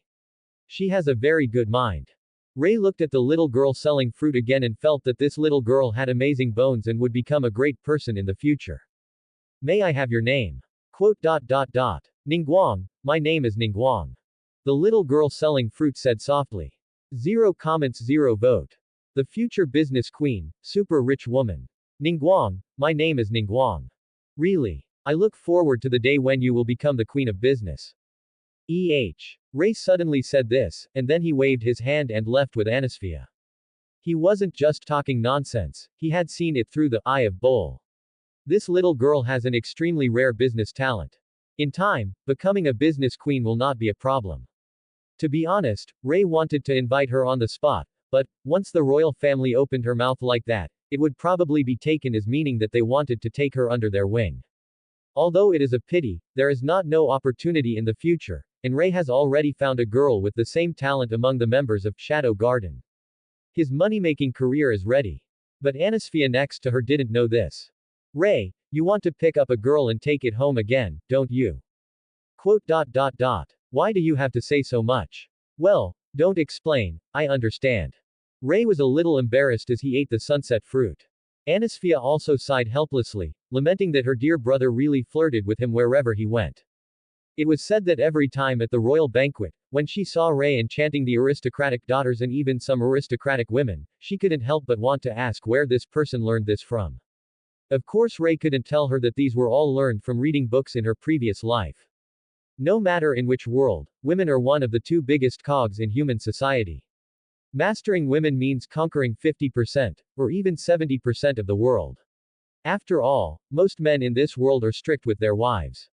She has a very good mind. Rei looked at the little girl selling fruit again and felt that this little girl had amazing bones and would become a great person in the future. May I have your name? Quote. Ningguang, my name is Ningguang. The little girl selling fruit said softly. 0 comments 0 vote. The future business queen, super rich woman. Ningguang, my name is Ningguang. Really? I look forward to the day when you will become the queen of business. Rei suddenly said this, and then he waved his hand and left with Anisphia. He wasn't just talking nonsense, he had seen it through the eye of bull. This little girl has an extremely rare business talent. In time, becoming a business queen will not be a problem. To be honest, Rei wanted to invite her on the spot, But, once the royal family opened her mouth like that, it would probably be taken as meaning that they wanted to take her under their wing. Although it is a pity, there is not no opportunity in the future, and Rei has already found a girl with the same talent among the members of Shadow Garden. His money-making career is ready. But Anisfia next to her didn't know this. Rei, you want to pick up a girl and take it home again, don't you? Quote. Why do you have to say so much? Well, don't explain, I understand. Rei was a little embarrassed as he ate the sunset fruit. Anisfia also sighed helplessly, lamenting that her dear brother really flirted with him wherever he went. It was said that every time at the royal banquet, when she saw Rei enchanting the aristocratic daughters and even some aristocratic women, she couldn't help but want to ask where this person learned this from. Of course Rei couldn't tell her that these were all learned from reading books in her previous life. No matter in which world, women are one of the two biggest cogs in human society. Mastering women means conquering 50%, or even 70% of the world. After all, most men in this world are strict with their wives.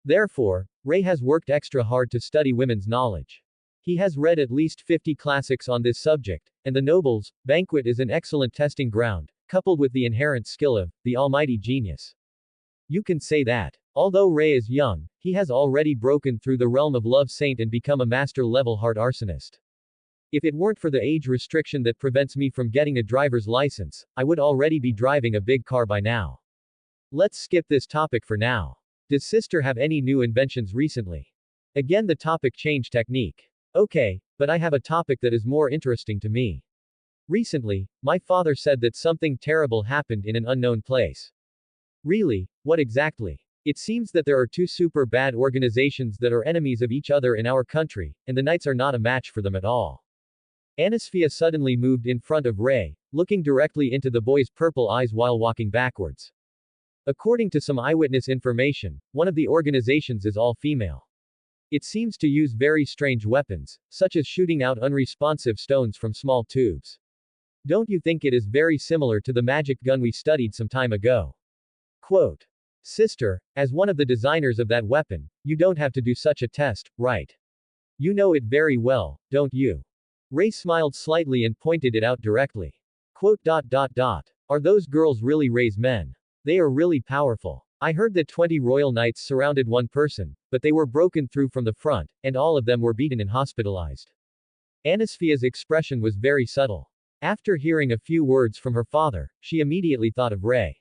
Therefore, Rei has worked extra hard to study women's knowledge. He has read at least 50 classics on this subject, and the Nobles' Banquet is an excellent testing ground, coupled with the inherent skill of the almighty genius. You can say that. Although Rei is young, he has already broken through the realm of Love Saint and become a master-level heart arsonist. If it weren't for the age restriction that prevents me from getting a driver's license, I would already be driving a big car by now. Let's skip this topic for now. Does sister have any new inventions recently? Again the topic change technique. Okay, but I have a topic that is more interesting to me. Recently, my father said that something terrible happened in an unknown place. Really? What exactly? It seems that there are two super bad organizations that are enemies of each other in our country, and the knights are not a match for them at all. Anisfia suddenly moved in front of Rei, looking directly into the boy's purple eyes while walking backwards. According to some eyewitness information, one of the organizations is all female. It seems to use very strange weapons, such as shooting out unresponsive stones from small tubes. Don't you think it is very similar to the magic gun we studied some time ago? Quote. Sister, as one of the designers of that weapon, you don't have to do such a test, right? You know it very well, don't you? Rei smiled slightly and pointed it out directly. Quote. Are those girls really Rei's men? They are really powerful. I heard that 20 royal knights surrounded one person, but they were broken through from the front, and all of them were beaten and hospitalized. Anisfia's expression was very subtle. After hearing a few words from her father, she immediately thought of Rei.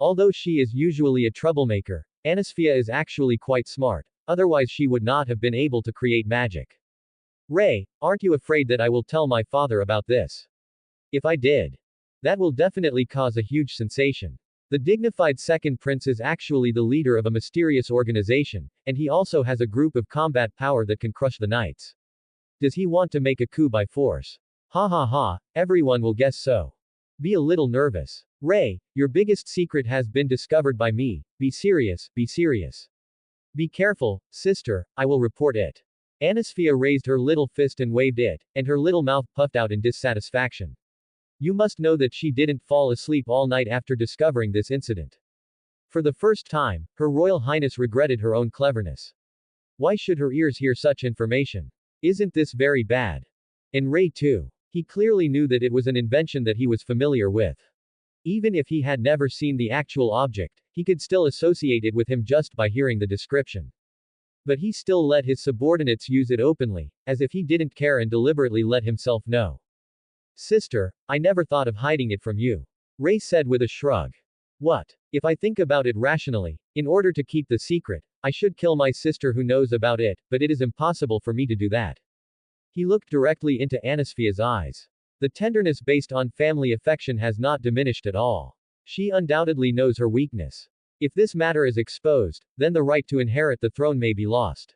Although she is usually a troublemaker, Anisfia is actually quite smart, otherwise she would not have been able to create magic. Rei, aren't you afraid that I will tell my father about this? If I did, that will definitely cause a huge sensation. The dignified second prince is actually the leader of a mysterious organization, and he also has a group of combat power that can crush the knights. Does he want to make a coup by force? Ha ha ha, everyone will guess so. Be a little nervous. Rei, your biggest secret has been discovered by me. Be serious, be serious. Be careful, sister, I will report it. Anisfia raised her little fist and waved it, and her little mouth puffed out in dissatisfaction. You must know that she didn't fall asleep all night after discovering this incident. For the first time, Her Royal Highness regretted her own cleverness. Why should her ears hear such information? Isn't this very bad? And Rei too. He clearly knew that it was an invention that he was familiar with. Even if he had never seen the actual object, he could still associate it with him just by hearing the description. But he still let his subordinates use it openly, as if he didn't care, and deliberately let himself know. Sister, I never thought of hiding it from you. Rei said with a shrug. What? If I think about it rationally, in order to keep the secret, I should kill my sister who knows about it, but it is impossible for me to do that. He looked directly into Anisfia's eyes. The tenderness based on family affection has not diminished at all. She undoubtedly knows her weakness. If this matter is exposed, then the right to inherit the throne may be lost.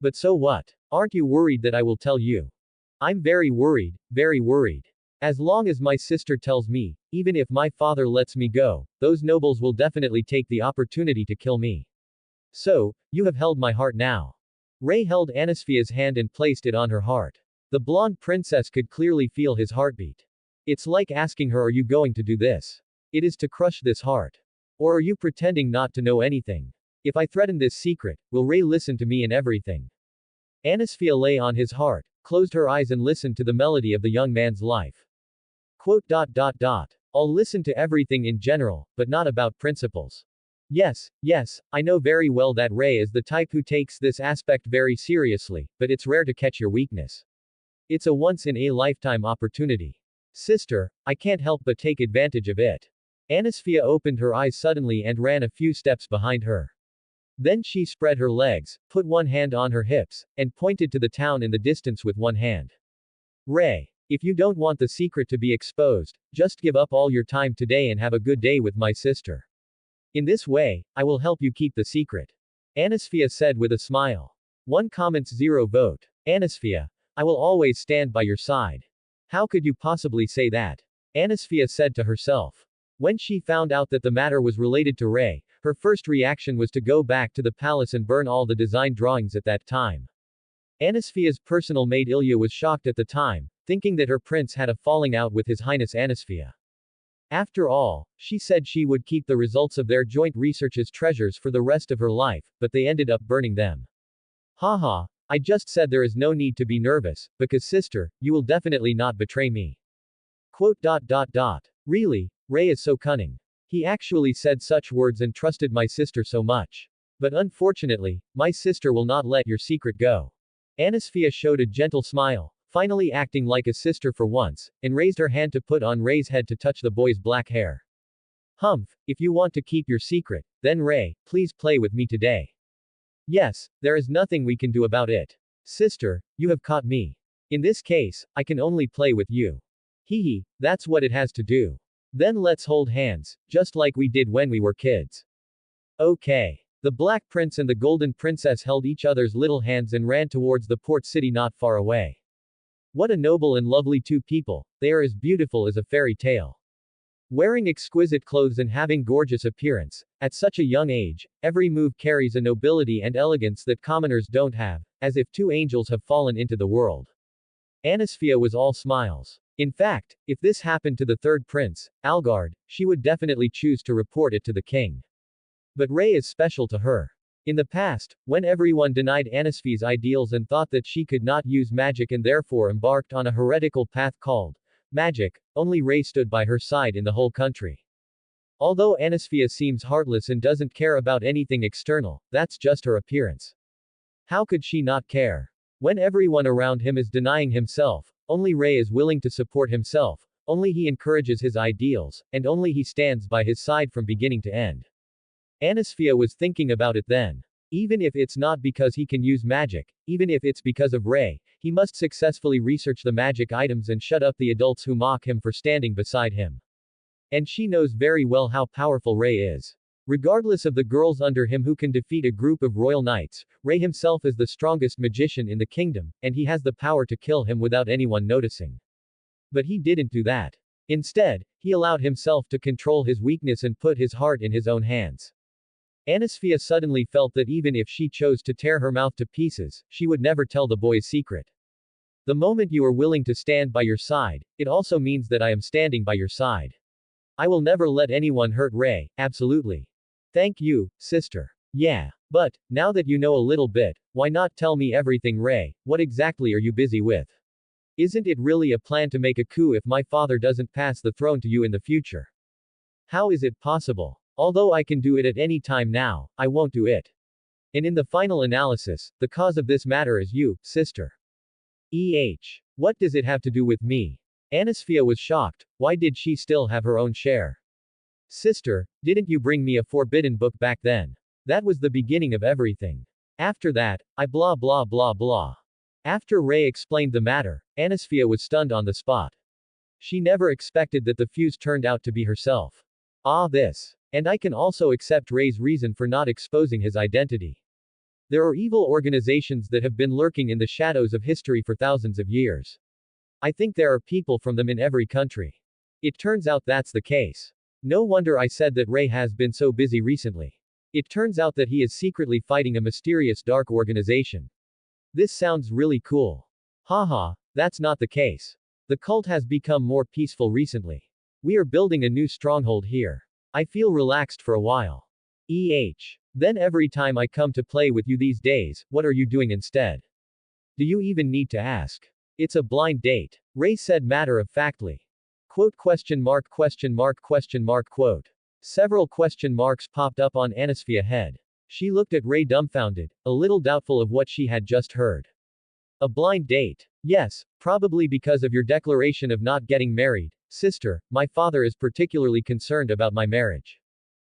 But so what? Aren't you worried that I will tell you? I'm very worried, very worried. As long as my sister tells me, even if my father lets me go, those nobles will definitely take the opportunity to kill me. So, you have held my heart now. Rei held Anisfia's hand and placed it on her heart. The blonde princess could clearly feel his heartbeat. It's like asking her, are you going to do this? It is to crush this heart. Or are you pretending not to know anything? If I threaten this secret, will Rei listen to me in everything? Anisfia lay on his heart, closed her eyes and listened to the melody of the young man's life. Quote. I'll listen to everything in general, but not about principles. Yes, I know very well that Rei is the type who takes this aspect very seriously, but it's rare to catch your weakness. It's a once-in-a-lifetime opportunity. Sister, I can't help but take advantage of it. Anisfia opened her eyes suddenly and ran a few steps behind her. Then she spread her legs, put one hand on her hips, and pointed to the town in the distance with one hand. Rei, if you don't want the secret to be exposed, just give up all your time today and have a good day with my sister. In this way, I will help you keep the secret. Anisfia said with a smile. 1 comments 0 vote. Anisfia, I will always stand by your side. How could you possibly say that? Anisfia said to herself. When she found out that the matter was related to Rei, her first reaction was to go back to the palace and burn all the design drawings at that time. Anisfia's personal maid Ilya was shocked at the time, thinking that her prince had a falling out with His Highness Anisfia. After all, she said she would keep the results of their joint research as treasures for the rest of her life, but they ended up burning them. Haha, I just said there is no need to be nervous, because sister, you will definitely not betray me. Quote. Really, Rei is so cunning. He actually said such words and trusted my sister so much. But unfortunately, my sister will not let your secret go. Anisfia showed a gentle smile, finally acting like a sister for once, and raised her hand to put on Rei's head to touch the boy's black hair. Humph, if you want to keep your secret, then Rei, please play with me today. Yes, there is nothing we can do about it. Sister, you have caught me. In this case, I can only play with you. Hehe, that's what it has to do. Then let's hold hands, just like we did when we were kids. Okay. The Black Prince and the Golden Princess held each other's little hands and ran towards the port city not far away. What a noble and lovely two people, they are as beautiful as a fairy tale. Wearing exquisite clothes and having gorgeous appearance, at such a young age, every move carries a nobility and elegance that commoners don't have, as if two angels have fallen into the world. Anisfia was all smiles. In fact, if this happened to the third prince, Algard, she would definitely choose to report it to the king. But Rei is special to her. In the past, when everyone denied Anisfia's ideals and thought that she could not use magic and therefore embarked on a heretical path called magic, only Rei stood by her side in the whole country. Although Anisfia seems heartless and doesn't care about anything external, that's just her appearance. How could she not care? When everyone around him is denying himself, only Rei is willing to support himself, only he encourages his ideals, and only he stands by his side from beginning to end. Anisfia was thinking about it then. Even if it's not because he can use magic, even if it's because of Rei, he must successfully research the magic items and shut up the adults who mock him for standing beside him. And she knows very well how powerful Rei is. Regardless of the girls under him who can defeat a group of royal knights, Rei himself is the strongest magician in the kingdom, and he has the power to kill him without anyone noticing. But he didn't do that. Instead, he allowed himself to control his weakness and put his heart in his own hands. Anisfia suddenly felt that even if she chose to tear her mouth to pieces, she would never tell the boy's secret. The moment you are willing to stand by your side, it also means that I am standing by your side. I will never let anyone hurt Rei, absolutely. Thank you, sister. Yeah. But, now that you know a little bit, why not tell me everything, Rei? What exactly are you busy with? Isn't it really a plan to make a coup if my father doesn't pass the throne to you in the future? How is it possible? Although I can do it at any time now, I won't do it. And in the final analysis, the cause of this matter is you, sister. What does it have to do with me? Anisfia was shocked. Why did she still have her own share? Sister, didn't you bring me a forbidden book back then? That was the beginning of everything. After that, I blah blah blah blah. After Rei explained the matter, Anisfia was stunned on the spot. She never expected that the fuse turned out to be herself. This. And I can also accept Rei's reason for not exposing his identity. There are evil organizations that have been lurking in the shadows of history for thousands of years. I think there are people from them in every country. It turns out that's the case. No wonder I said that Rei has been so busy recently. It turns out that he is secretly fighting a mysterious dark organization. This sounds really cool. Haha, that's not the case. The cult has become more peaceful recently. We are building a new stronghold here. I feel relaxed for a while. Then every time I come to play with you these days, what are you doing instead? Do you even need to ask? It's a blind date. Rei said matter-of-factly. Quote question mark question mark question mark quote. Several question marks popped up on Anisfia's head. She looked at Rei dumbfounded, a little doubtful of what she had just heard. A blind date. Yes, probably because of your declaration of not getting married. Sister, my father is particularly concerned about my marriage.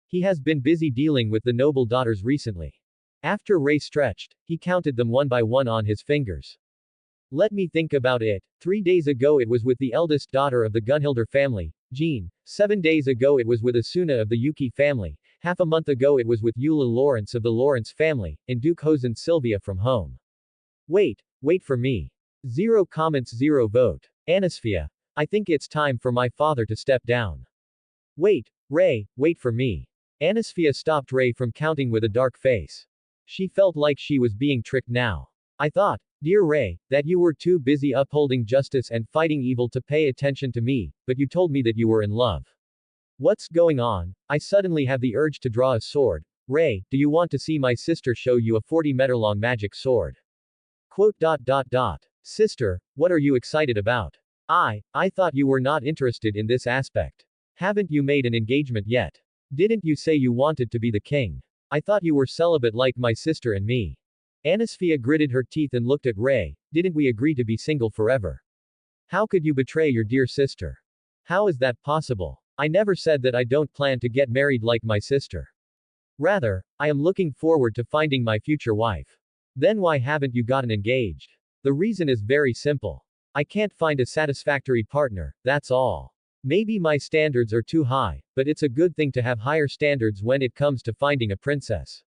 He has been busy dealing with the noble daughters recently. After Rei stretched, he counted them one by one on his fingers. Let me think about it. 3 days ago it was with the eldest daughter of the Gunhilder family, Jean. 7 days ago it was with Asuna of the Yuki family. Half a month ago it was with Eula Lawrence of the Lawrence family, and Duke Hosen Sylvia from home. Wait for me. 0 comments 0 vote. Anisfia. I think it's time for my father to step down. Rei, wait for me. Anisfia stopped Rei from counting with a dark face. She felt like she was being tricked now. I thought, dear Rei, that you were too busy upholding justice and fighting evil to pay attention to me, but you told me that you were in love. What's going on? I suddenly have the urge to draw a sword. Rei, do you want to see my sister show you a 40-meter long magic sword? Quote. Sister, what are you excited about? I thought you were not interested in this aspect. Haven't you made an engagement yet? Didn't you say you wanted to be the king? I thought you were celibate like my sister and me. Anisfia gritted her teeth and looked at Rei. Didn't we agree to be single forever? How could you betray your dear sister? How is that possible? I never said that I don't plan to get married like my sister. Rather, I am looking forward to finding my future wife. Then why haven't you gotten engaged? The reason is very simple. I can't find a satisfactory partner, that's all. Maybe my standards are too high, but it's a good thing to have higher standards when it comes to finding a princess.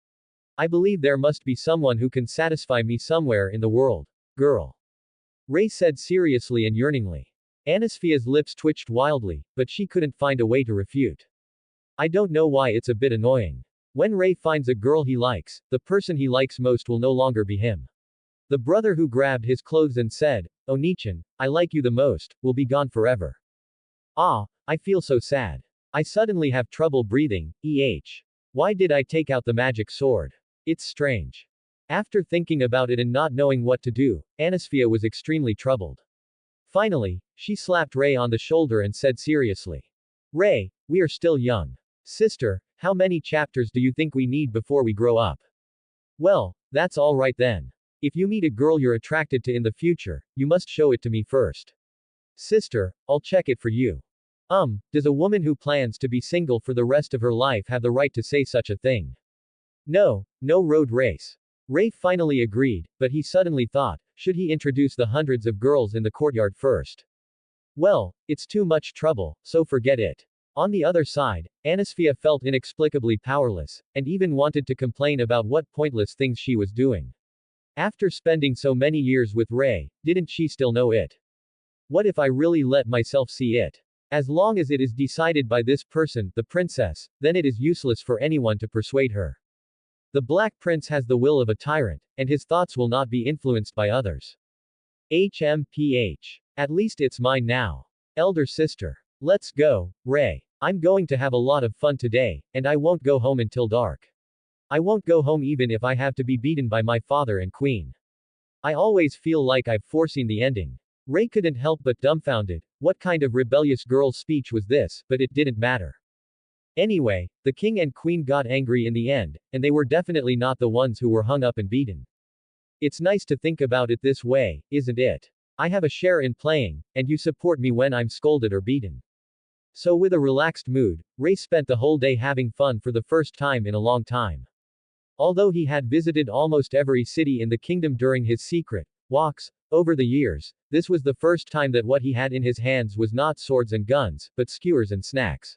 I believe there must be someone who can satisfy me somewhere in the world. Girl. Rei said seriously and yearningly. Anisfia's lips twitched wildly, but she couldn't find a way to refute. I don't know why it's a bit annoying. When Rei finds a girl he likes, the person he likes most will no longer be him. The brother who grabbed his clothes and said, Onichan, I like you the most, will be gone forever. I feel so sad. I suddenly have trouble breathing, Why did I take out the magic sword? It's strange. After thinking about it and not knowing what to do, Anisfia was extremely troubled. Finally, she slapped Rei on the shoulder and said seriously. Rei, we are still young. Sister, how many chapters do you think we need before we grow up? Well, that's all right then. If you meet a girl you're attracted to in the future, you must show it to me first. Sister, I'll check it for you. Does a woman who plans to be single for the rest of her life have the right to say such a thing? No road race. Rei finally agreed, but he suddenly thought, should he introduce the hundreds of girls in the courtyard first? Well, it's too much trouble, so forget it. On the other side, Anisfia felt inexplicably powerless, and even wanted to complain about what pointless things she was doing. After spending so many years with Rei, didn't she still know it? What if I really let myself see it? As long as it is decided by this person, the princess, then it is useless for anyone to persuade her. The Black Prince has the will of a tyrant, and his thoughts will not be influenced by others. HMPH. At least it's mine now. Elder sister. Let's go, Rei. I'm going to have a lot of fun today, and I won't go home until dark. I won't go home even if I have to be beaten by my father and queen. I always feel like I've foreseen the ending. Rei couldn't help but dumbfounded. What kind of rebellious girl's speech was this, but it didn't matter. Anyway, the king and queen got angry in the end, and they were definitely not the ones who were hung up and beaten. It's nice to think about it this way, isn't it? I have a share in playing, and you support me when I'm scolded or beaten. So with a relaxed mood, Rei spent the whole day having fun for the first time in a long time. Although he had visited almost every city in the kingdom during his secret walks over the years, this was the first time that what he had in his hands was not swords and guns, but skewers and snacks.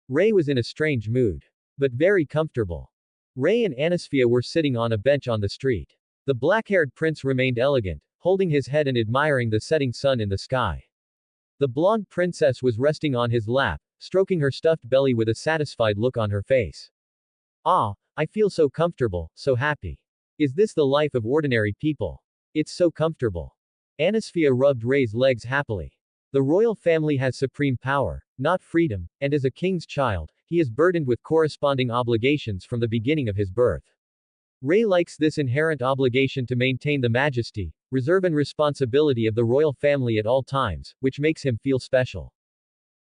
Rei was in a strange mood. But very comfortable. Rei and Anisfia were sitting on a bench on the street. The black-haired prince remained elegant, holding his head and admiring the setting sun in the sky. The blonde princess was resting on his lap, stroking her stuffed belly with a satisfied look on her face. I feel so comfortable, so happy. Is this the life of ordinary people? It's so comfortable. Anisfia rubbed Rei's legs happily. The royal family has supreme power, not freedom, and as a king's child, he is burdened with corresponding obligations from the beginning of his birth. Rei likes this inherent obligation to maintain the majesty, reserve and responsibility of the royal family at all times, which makes him feel special.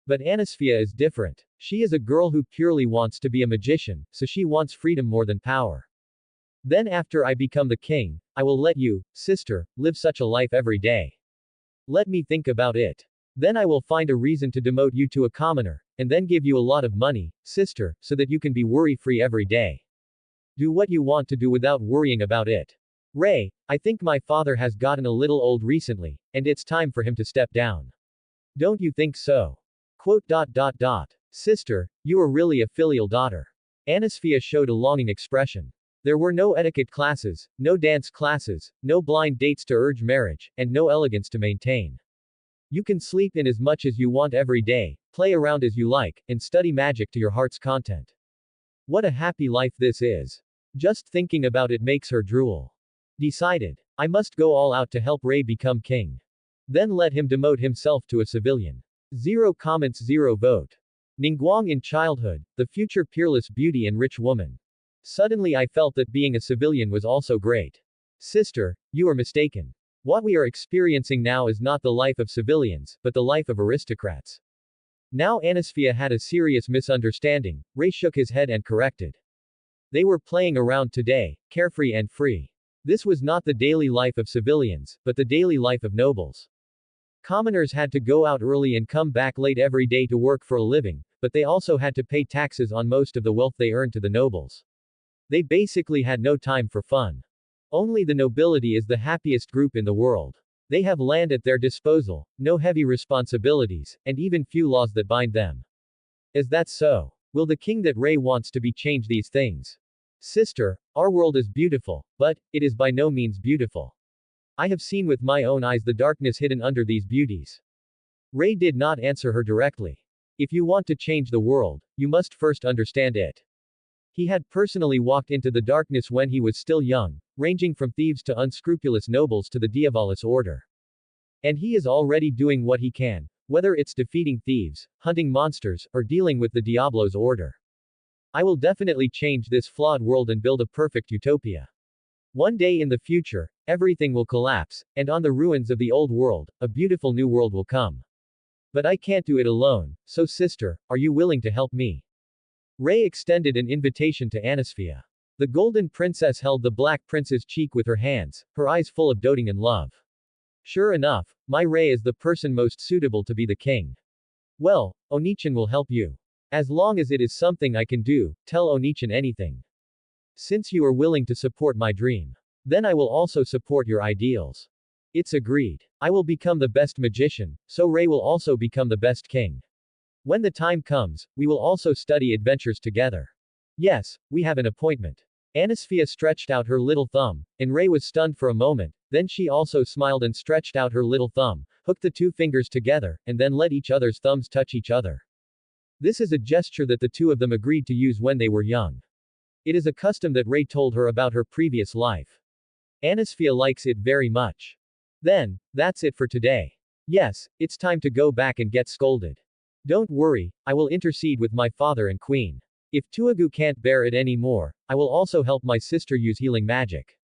But Anisfia is different. She is a girl who purely wants to be a magician, so she wants freedom more than power. Then after I become the king, I will let you, sister, live such a life every day. Let me think about it. Then I will find a reason to demote you to a commoner, and then give you a lot of money, sister, so that you can be worry-free every day. Do what you want to do without worrying about it. Rei, I think my father has gotten a little old recently, and it's time for him to step down. Don't you think so? Quote. Sister, you are really a filial daughter. Anisfia showed a longing expression. There were no etiquette classes, no dance classes, no blind dates to urge marriage, and no elegance to maintain. You can sleep in as much as you want every day, play around as you like, and study magic to your heart's content. What a happy life this is. Just thinking about it makes her drool. Decided. I must go all out to help Rei become king. Then let him demote himself to a civilian. 0 comments 0 vote. Ningguang in childhood, the future peerless beauty and rich woman. Suddenly I felt that being a civilian was also great. Sister, you are mistaken. What we are experiencing now is not the life of civilians, but the life of aristocrats. Now Anisfia had a serious misunderstanding. Rei shook his head and corrected. They were playing around today, carefree and free. This was not the daily life of civilians, but the daily life of nobles. Commoners had to go out early and come back late every day to work for a living, but they also had to pay taxes on most of the wealth they earned to the nobles. They basically had no time for fun. Only the nobility is the happiest group in the world. They have land at their disposal, no heavy responsibilities, and even few laws that bind them. Is that so? Will the king that Rei wants to be change these things? Sister, our world is beautiful, but it is by no means beautiful. I have seen with my own eyes the darkness hidden under these beauties. Rei did not answer her directly. If you want to change the world, you must first understand it. He had personally walked into the darkness when he was still young, ranging from thieves to unscrupulous nobles to the Diabolus order. And he is already doing what he can, whether it's defeating thieves, hunting monsters, or dealing with the Diablos order. I will definitely change this flawed world and build a perfect utopia. One day in the future, everything will collapse, and on the ruins of the old world, a beautiful new world will come. But I can't do it alone, so sister, are you willing to help me? Rei extended an invitation to Anisfia. The golden princess held the black prince's cheek with her hands, her eyes full of doting and love. Sure enough, my Rei is the person most suitable to be the king. Well, Onichan will help you. As long as it is something I can do, tell Onichan anything. Since you are willing to support my dream, then I will also support your ideals. It's agreed. I will become the best magician, so Rei will also become the best king. When the time comes, we will also study adventures together. Yes, we have an appointment. Anisfia stretched out her little thumb, and Rei was stunned for a moment, then she also smiled and stretched out her little thumb, hooked the two fingers together, and then let each other's thumbs touch each other. This is a gesture that the two of them agreed to use when they were young. It is a custom that Rei told her about her previous life. Anisfia likes it very much. Then, that's it for today. Yes, it's time to go back and get scolded. Don't worry, I will intercede with my father and queen. If Tuagu can't bear it anymore, I will also help my sister use healing magic.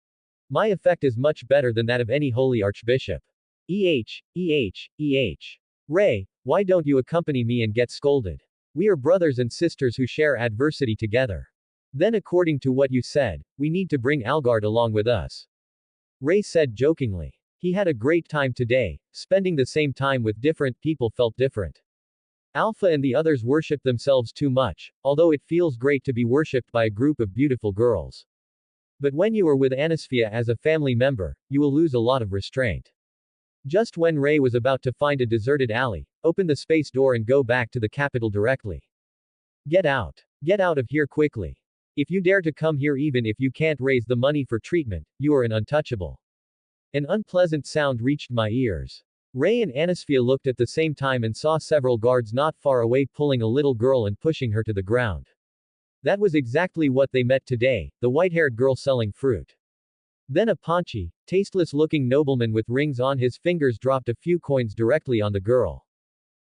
My effect is much better than that of any holy archbishop. Rei, why don't you accompany me and get scolded? We are brothers and sisters who share adversity together. Then according to what you said, we need to bring Algard along with us. Rei said jokingly. He had a great time today, spending the same time with different people felt different. Alpha and the others worship themselves too much, although it feels great to be worshipped by a group of beautiful girls. But when you are with Anisfia as a family member, you will lose a lot of restraint. Just when Rei was about to find a deserted alley, open the space door and go back to the capital directly. Get out. Get out of here quickly. If you dare to come here even if you can't raise the money for treatment, you are an untouchable. An unpleasant sound reached my ears. Rei and Anisfia looked at the same time and saw several guards not far away pulling a little girl and pushing her to the ground. That was exactly what they met today, the white-haired girl selling fruit. Then a paunchy, tasteless-looking nobleman with rings on his fingers dropped a few coins directly on the girl.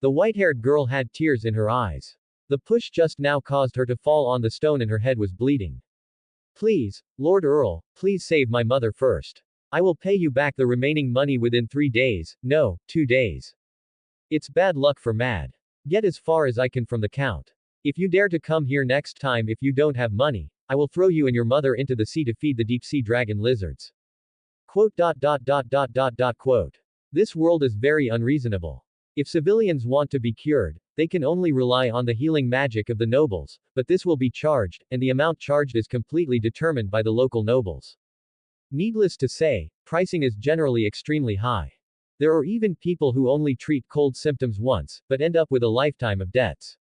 The white-haired girl had tears in her eyes. The push just now caused her to fall on the stone and her head was bleeding. Please, Lord Earl, please save my mother first. I will pay you back the remaining money within 3 days, no, 2 days. It's bad luck for mad. Get as far as I can from the count. If you dare to come here next time if you don't have money, I will throw you and your mother into the sea to feed the deep sea dragon lizards. Quote. Quote. This world is very unreasonable. If civilians want to be cured, they can only rely on the healing magic of the nobles, but this will be charged, and the amount charged is completely determined by the local nobles. Needless to say, pricing is generally extremely high. There are even people who only treat cold symptoms once, but end up with a lifetime of debts.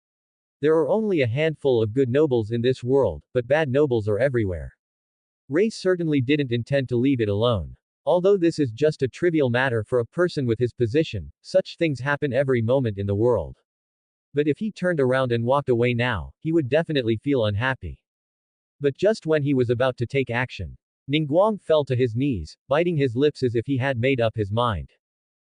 There are only a handful of good nobles in this world, but bad nobles are everywhere. Rei certainly didn't intend to leave it alone. Although this is just a trivial matter for a person with his position, such things happen every moment in the world. But if he turned around and walked away now, he would definitely feel unhappy. But just when he was about to take action, Ningguang fell to his knees, biting his lips as if he had made up his mind.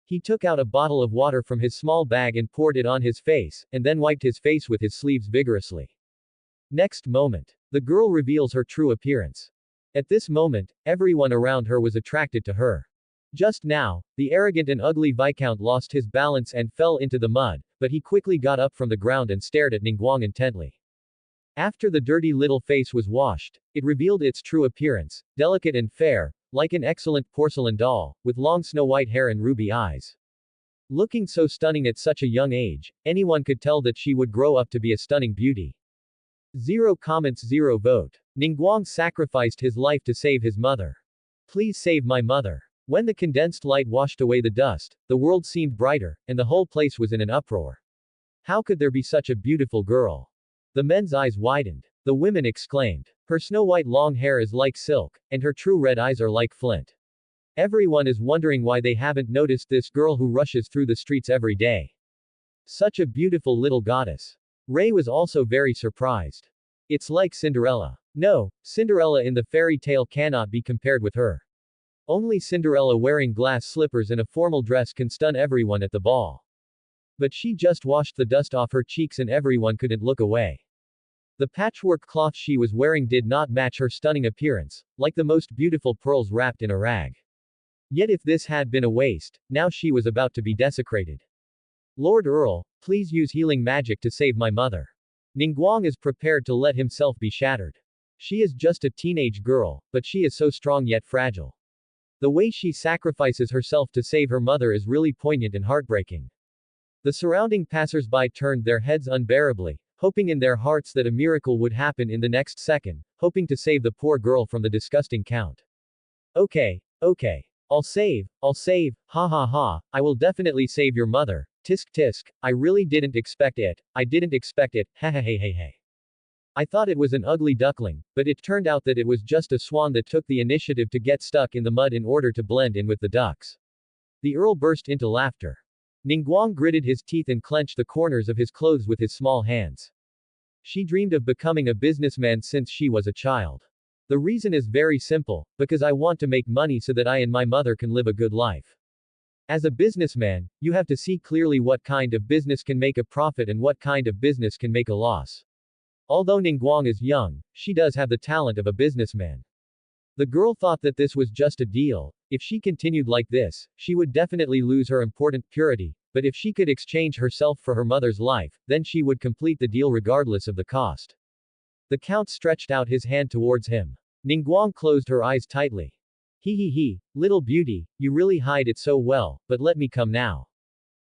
He took out a bottle of water from his small bag and poured it on his face, and then wiped his face with his sleeves vigorously. Next moment, the girl reveals her true appearance. At this moment, everyone around her was attracted to her. Just now, the arrogant and ugly Viscount lost his balance and fell into the mud, but he quickly got up from the ground and stared at Ningguang intently. After the dirty little face was washed, it revealed its true appearance, delicate and fair, like an excellent porcelain doll, with long snow-white hair and ruby eyes. Looking so stunning at such a young age, anyone could tell that she would grow up to be a stunning beauty. 0 comments 0 vote. Ningguang sacrificed his life to save his mother. Please save my mother. When the condensed light washed away the dust, the world seemed brighter, and the whole place was in an uproar. How could there be such a beautiful girl? The men's eyes widened. The women exclaimed. Her snow-white long hair is like silk, and her true red eyes are like flint. Everyone is wondering why they haven't noticed this girl who rushes through the streets every day. Such a beautiful little goddess. Rei was also very surprised. It's like Cinderella. No, Cinderella in the fairy tale cannot be compared with her. Only Cinderella wearing glass slippers and a formal dress can stun everyone at the ball. But she just washed the dust off her cheeks and everyone couldn't look away. The patchwork cloth she was wearing did not match her stunning appearance, like the most beautiful pearls wrapped in a rag. Yet if this had been a waste, now she was about to be desecrated. Lord Earl, please use healing magic to save my mother. Ningguang is prepared to let himself be shattered. She is just a teenage girl, but she is so strong yet fragile. The way she sacrifices herself to save her mother is really poignant and heartbreaking. The surrounding passers-by turned their heads unbearably, hoping in their hearts that a miracle would happen in the next second, hoping to save the poor girl from the disgusting count. Okay. I'll save, ha ha ha, I will definitely save your mother, tisk tisk, I really didn't expect it, ha ha ha. I thought it was an ugly duckling, but it turned out that it was just a swan that took the initiative to get stuck in the mud in order to blend in with the ducks. The Earl burst into laughter. Ningguang gritted his teeth and clenched the corners of his clothes with his small hands. She dreamed of becoming a businessman since she was a child. The reason is very simple, because I want to make money so that I and my mother can live a good life. As a businessman, you have to see clearly what kind of business can make a profit and what kind of business can make a loss. Although Ningguang is young, she does have the talent of a businessman. The girl thought that this was just a deal. If she continued like this, she would definitely lose her important purity, but if she could exchange herself for her mother's life, then she would complete the deal regardless of the cost. The count stretched out his hand towards him. Ningguang closed her eyes tightly. He, little beauty, you really hide it so well, but let me come now.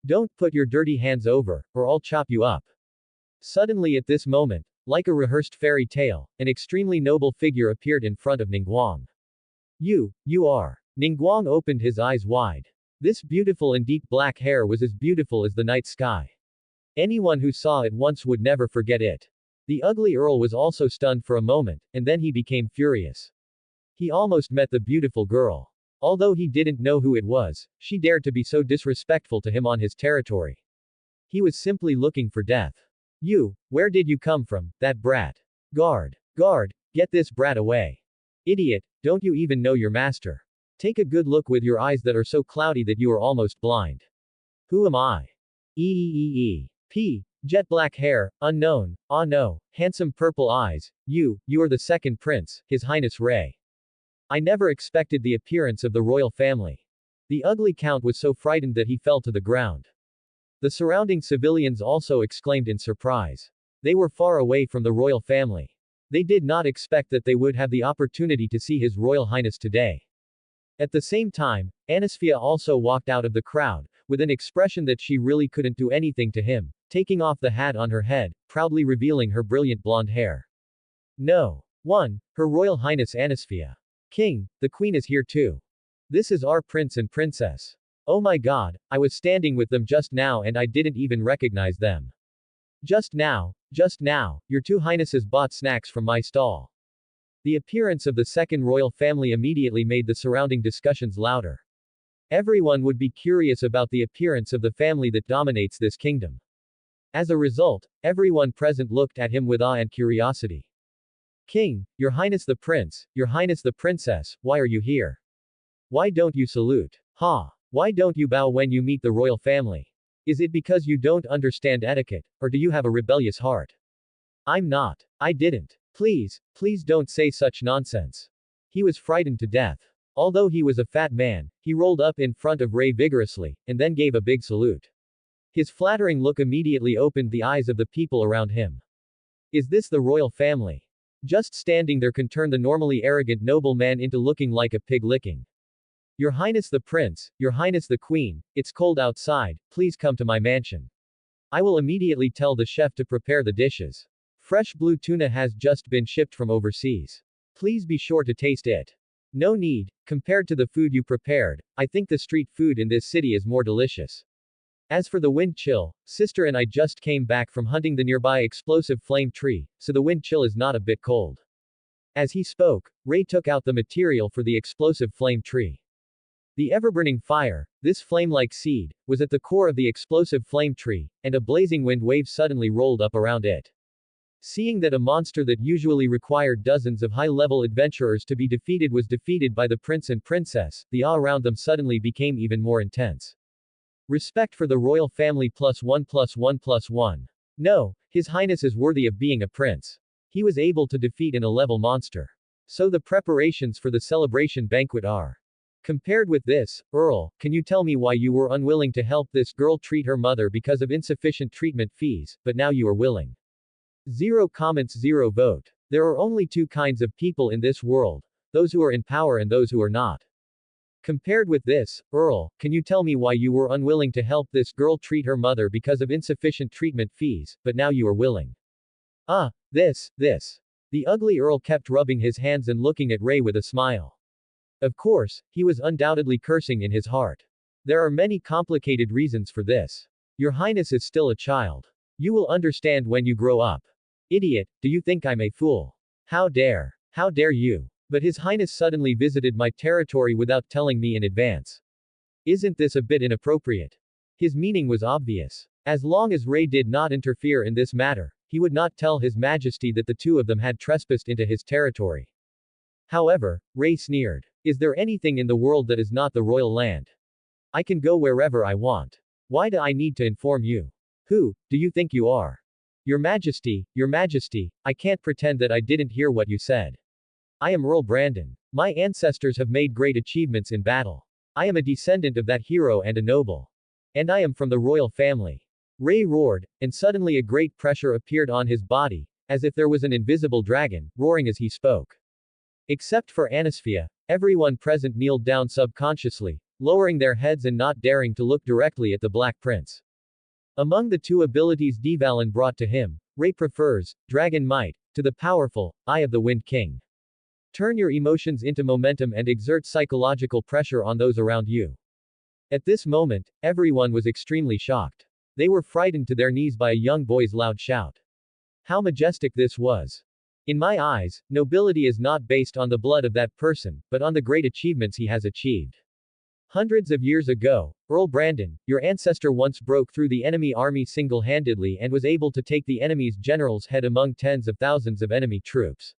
Don't put your dirty hands over, or I'll chop you up. Suddenly at this moment, like a rehearsed fairy tale, an extremely noble figure appeared in front of Ningguang. You are. Ningguang opened his eyes wide. This beautiful and deep black hair was as beautiful as the night sky. Anyone who saw it once would never forget it. The ugly Earl was also stunned for a moment, and then he became furious. He almost met the beautiful girl. Although he didn't know who it was, she dared to be so disrespectful to him on his territory. He was simply looking for death. Where did you come from, that brat? Guard, get this brat away. Idiot, don't you even know your master? Take a good look with your eyes that are so cloudy that you are almost blind. Who am I? Jet black hair, unknown, ah no, handsome purple eyes, you are the second prince, His Highness Rei. I never expected the appearance of the royal family. The ugly count was so frightened that he fell to the ground. The surrounding civilians also exclaimed in surprise. They were far away from the royal family. They did not expect that they would have the opportunity to see His Royal Highness today. At the same time, Anisfia also walked out of the crowd, with an expression that she really couldn't do anything to him, taking off the hat on her head, proudly revealing her brilliant blonde hair. No. 1. Her Royal Highness Anisfia. King, the Queen is here too. This is our Prince and Princess. Oh my god, I was standing with them just now and I didn't even recognize them. Just now, your two highnesses bought snacks from my stall. The appearance of the second royal family immediately made the surrounding discussions louder. Everyone would be curious about the appearance of the family that dominates this kingdom. As a result, everyone present looked at him with awe and curiosity. King, Your Highness the Prince, Your Highness the Princess, why are you here? Why don't you salute? Ha! Why don't you bow when you meet the royal family? Is it because you don't understand etiquette, or do you have a rebellious heart? I'm not. I didn't. Please don't say such nonsense. He was frightened to death. Although he was a fat man, he rolled up in front of Rei vigorously, and then gave a big salute. His flattering look immediately opened the eyes of the people around him. Is this the royal family? Just standing there can turn the normally arrogant nobleman into looking like a pig licking. Your Highness the Prince, Your Highness the Queen, it's cold outside, please come to my mansion. I will immediately tell the chef to prepare the dishes. Fresh blue tuna has just been shipped from overseas. Please be sure to taste it. No need, compared to the food you prepared, I think the street food in this city is more delicious. As for the wind chill, sister and I just came back from hunting the nearby explosive flame tree, so the wind chill is not a bit cold. As he spoke, Rei took out the material for the explosive flame tree. The ever-burning fire, this flame-like seed, was at the core of the explosive flame tree, and a blazing wind wave suddenly rolled up around it. Seeing that a monster that usually required dozens of high-level adventurers to be defeated was defeated by the prince and princess, the awe around them suddenly became even more intense. Respect for the royal family +1+1+1. No, His Highness is worthy of being a prince. He was able to defeat an A-level monster. So the preparations for the celebration banquet are. Compared with this, Earl, can you tell me why you were unwilling to help this girl treat her mother because of insufficient treatment fees, but now you are willing? 0 comments 0 vote. There are only two kinds of people in this world, those who are in power and those who are not. Compared with this, Earl, can you tell me why you were unwilling to help this girl treat her mother because of insufficient treatment fees, but now you are willing? This. The ugly Earl kept rubbing his hands and looking at Rei with a smile. Of course, he was undoubtedly cursing in his heart. There are many complicated reasons for this. Your Highness is still a child. You will understand when you grow up. Idiot, do you think I'm a fool? How dare you? But His Highness suddenly visited my territory without telling me in advance. Isn't this a bit inappropriate? His meaning was obvious. As long as Rei did not interfere in this matter, he would not tell His Majesty that the two of them had trespassed into his territory. However, Rei sneered. Is there anything in the world that is not the royal land? I can go wherever I want. Why do I need to inform you? Who do you think you are? Your Majesty, I can't pretend that I didn't hear what you said. I am Earl Brandon. My ancestors have made great achievements in battle. I am a descendant of that hero and a noble. And I am from the royal family. Rei roared, and suddenly a great pressure appeared on his body, as if there was an invisible dragon, roaring as he spoke. Except for Anisfia, everyone present kneeled down subconsciously, lowering their heads and not daring to look directly at the Black Prince. Among the two abilities Divalin brought to him, Rei prefers Dragon Might to the powerful Eye of the Wind King. Turn your emotions into momentum and exert psychological pressure on those around you. At this moment, everyone was extremely shocked. They were frightened to their knees by a young boy's loud shout. How majestic this was! In my eyes, nobility is not based on the blood of that person, but on the great achievements he has achieved. Hundreds of years ago, Earl Brandon, your ancestor once broke through the enemy army single-handedly and was able to take the enemy's general's head among tens of thousands of enemy troops.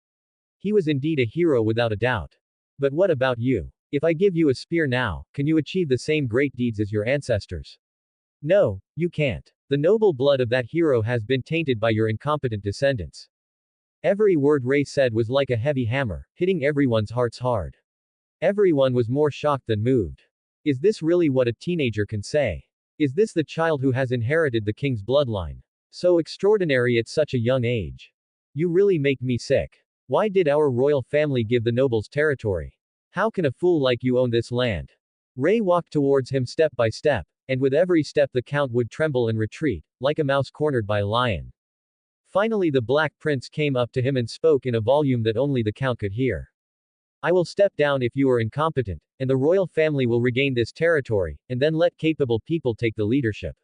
He was indeed a hero without a doubt. But what about you? If I give you a spear now, can you achieve the same great deeds as your ancestors? No, you can't. The noble blood of that hero has been tainted by your incompetent descendants. Every word Rei said was like a heavy hammer, hitting everyone's hearts hard. Everyone was more shocked than moved. Is this really what a teenager can say? Is this the child who has inherited the king's bloodline? So extraordinary at such a young age. You really make me sick. Why did our royal family give the nobles territory? How can a fool like you own this land? Rei walked towards him step by step, and with every step the count would tremble and retreat, like a mouse cornered by a lion. Finally the Black Prince came up to him and spoke in a volume that only the count could hear. I will step down if you are incompetent, and the royal family will regain this territory, and then let capable people take the leadership.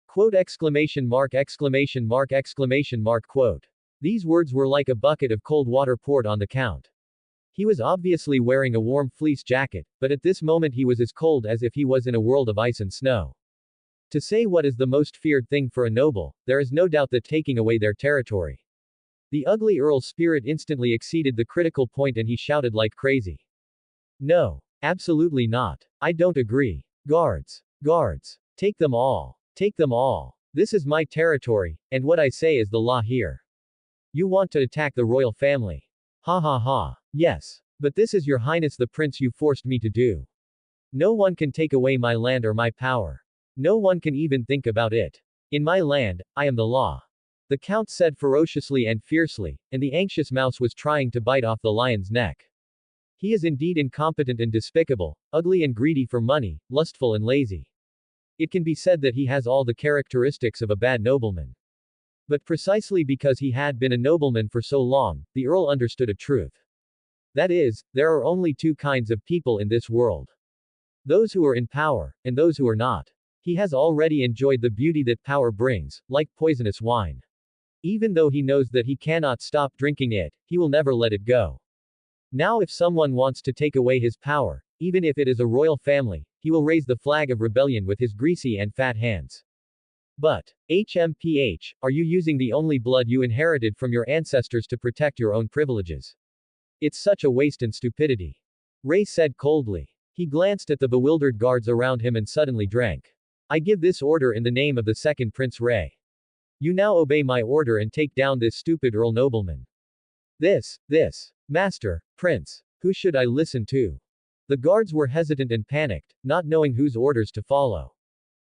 Quote exclamation mark exclamation mark exclamation mark quote. These words were like a bucket of cold water poured on the count. He was obviously wearing a warm fleece jacket, but at this moment he was as cold as if he was in a world of ice and snow. To say what is the most feared thing for a noble, there is no doubt that taking away their territory. The ugly earl's spirit instantly exceeded the critical point and he shouted like crazy. No. Absolutely not. I don't agree. Guards. Guards. Take them all. Take them all. This is my territory, and what I say is the law here. You want to attack the royal family. Ha ha ha. Yes. But this is your highness the prince you forced me to do. No one can take away my land or my power. No one can even think about it. In my land, I am the law. The count said ferociously and fiercely, and the anxious mouse was trying to bite off the lion's neck. He is indeed incompetent and despicable, ugly and greedy for money, lustful and lazy. It can be said that he has all the characteristics of a bad nobleman. But precisely because he had been a nobleman for so long, the earl understood a truth. That is, there are only two kinds of people in this world. Those who are in power, and those who are not. He has already enjoyed the beauty that power brings, like poisonous wine. Even though he knows that he cannot stop drinking it, he will never let it go. Now if someone wants to take away his power, even if it is a royal family, he will raise the flag of rebellion with his greasy and fat hands. But, HMPH, are you using the only blood you inherited from your ancestors to protect your own privileges? It's such a waste and stupidity. Rei said coldly. He glanced at the bewildered guards around him and suddenly drank. I give this order in the name of the second Prince Rei. You now obey my order and take down this stupid earl nobleman. This, Master, Prince, who should I listen to? The guards were hesitant and panicked, not knowing whose orders to follow.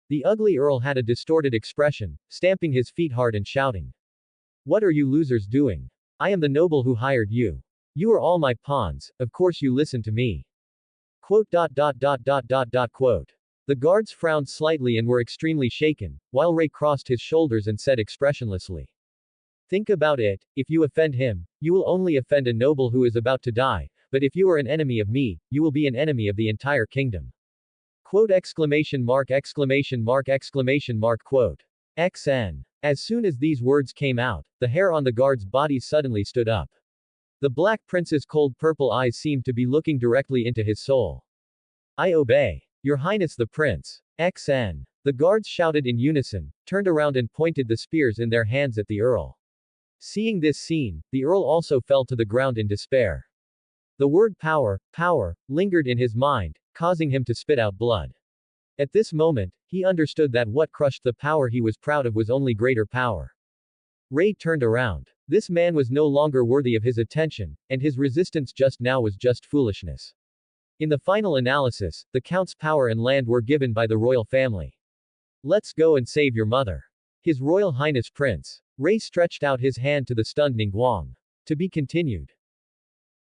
The ugly earl had a distorted expression, stamping his feet hard and shouting. What are you losers doing? I am the noble who hired you. You are all my pawns, of course you listen to me. Quote. The guards frowned slightly and were extremely shaken, while Rei crossed his shoulders and said expressionlessly. Think about it, if you offend him, you will only offend a noble who is about to die, but if you are an enemy of me, you will be an enemy of the entire kingdom. Quote exclamation mark exclamation mark exclamation mark quote. XN. As soon as these words came out, the hair on the guard's body suddenly stood up. The Black Prince's cold purple eyes seemed to be looking directly into his soul. I obey. Your Highness the Prince. XN. The guards shouted in unison, turned around and pointed the spears in their hands at the Earl. Seeing this scene, the Earl also fell to the ground in despair. The word power, lingered in his mind, causing him to spit out blood. At this moment, he understood that what crushed the power he was proud of was only greater power. Rei turned around. This man was no longer worthy of his attention, and his resistance just now was just foolishness. In the final analysis, the Count's power and land were given by the royal family. Let's go and save your mother. His Royal Highness Prince. Rei stretched out his hand to the stunned Ningguang. To be continued.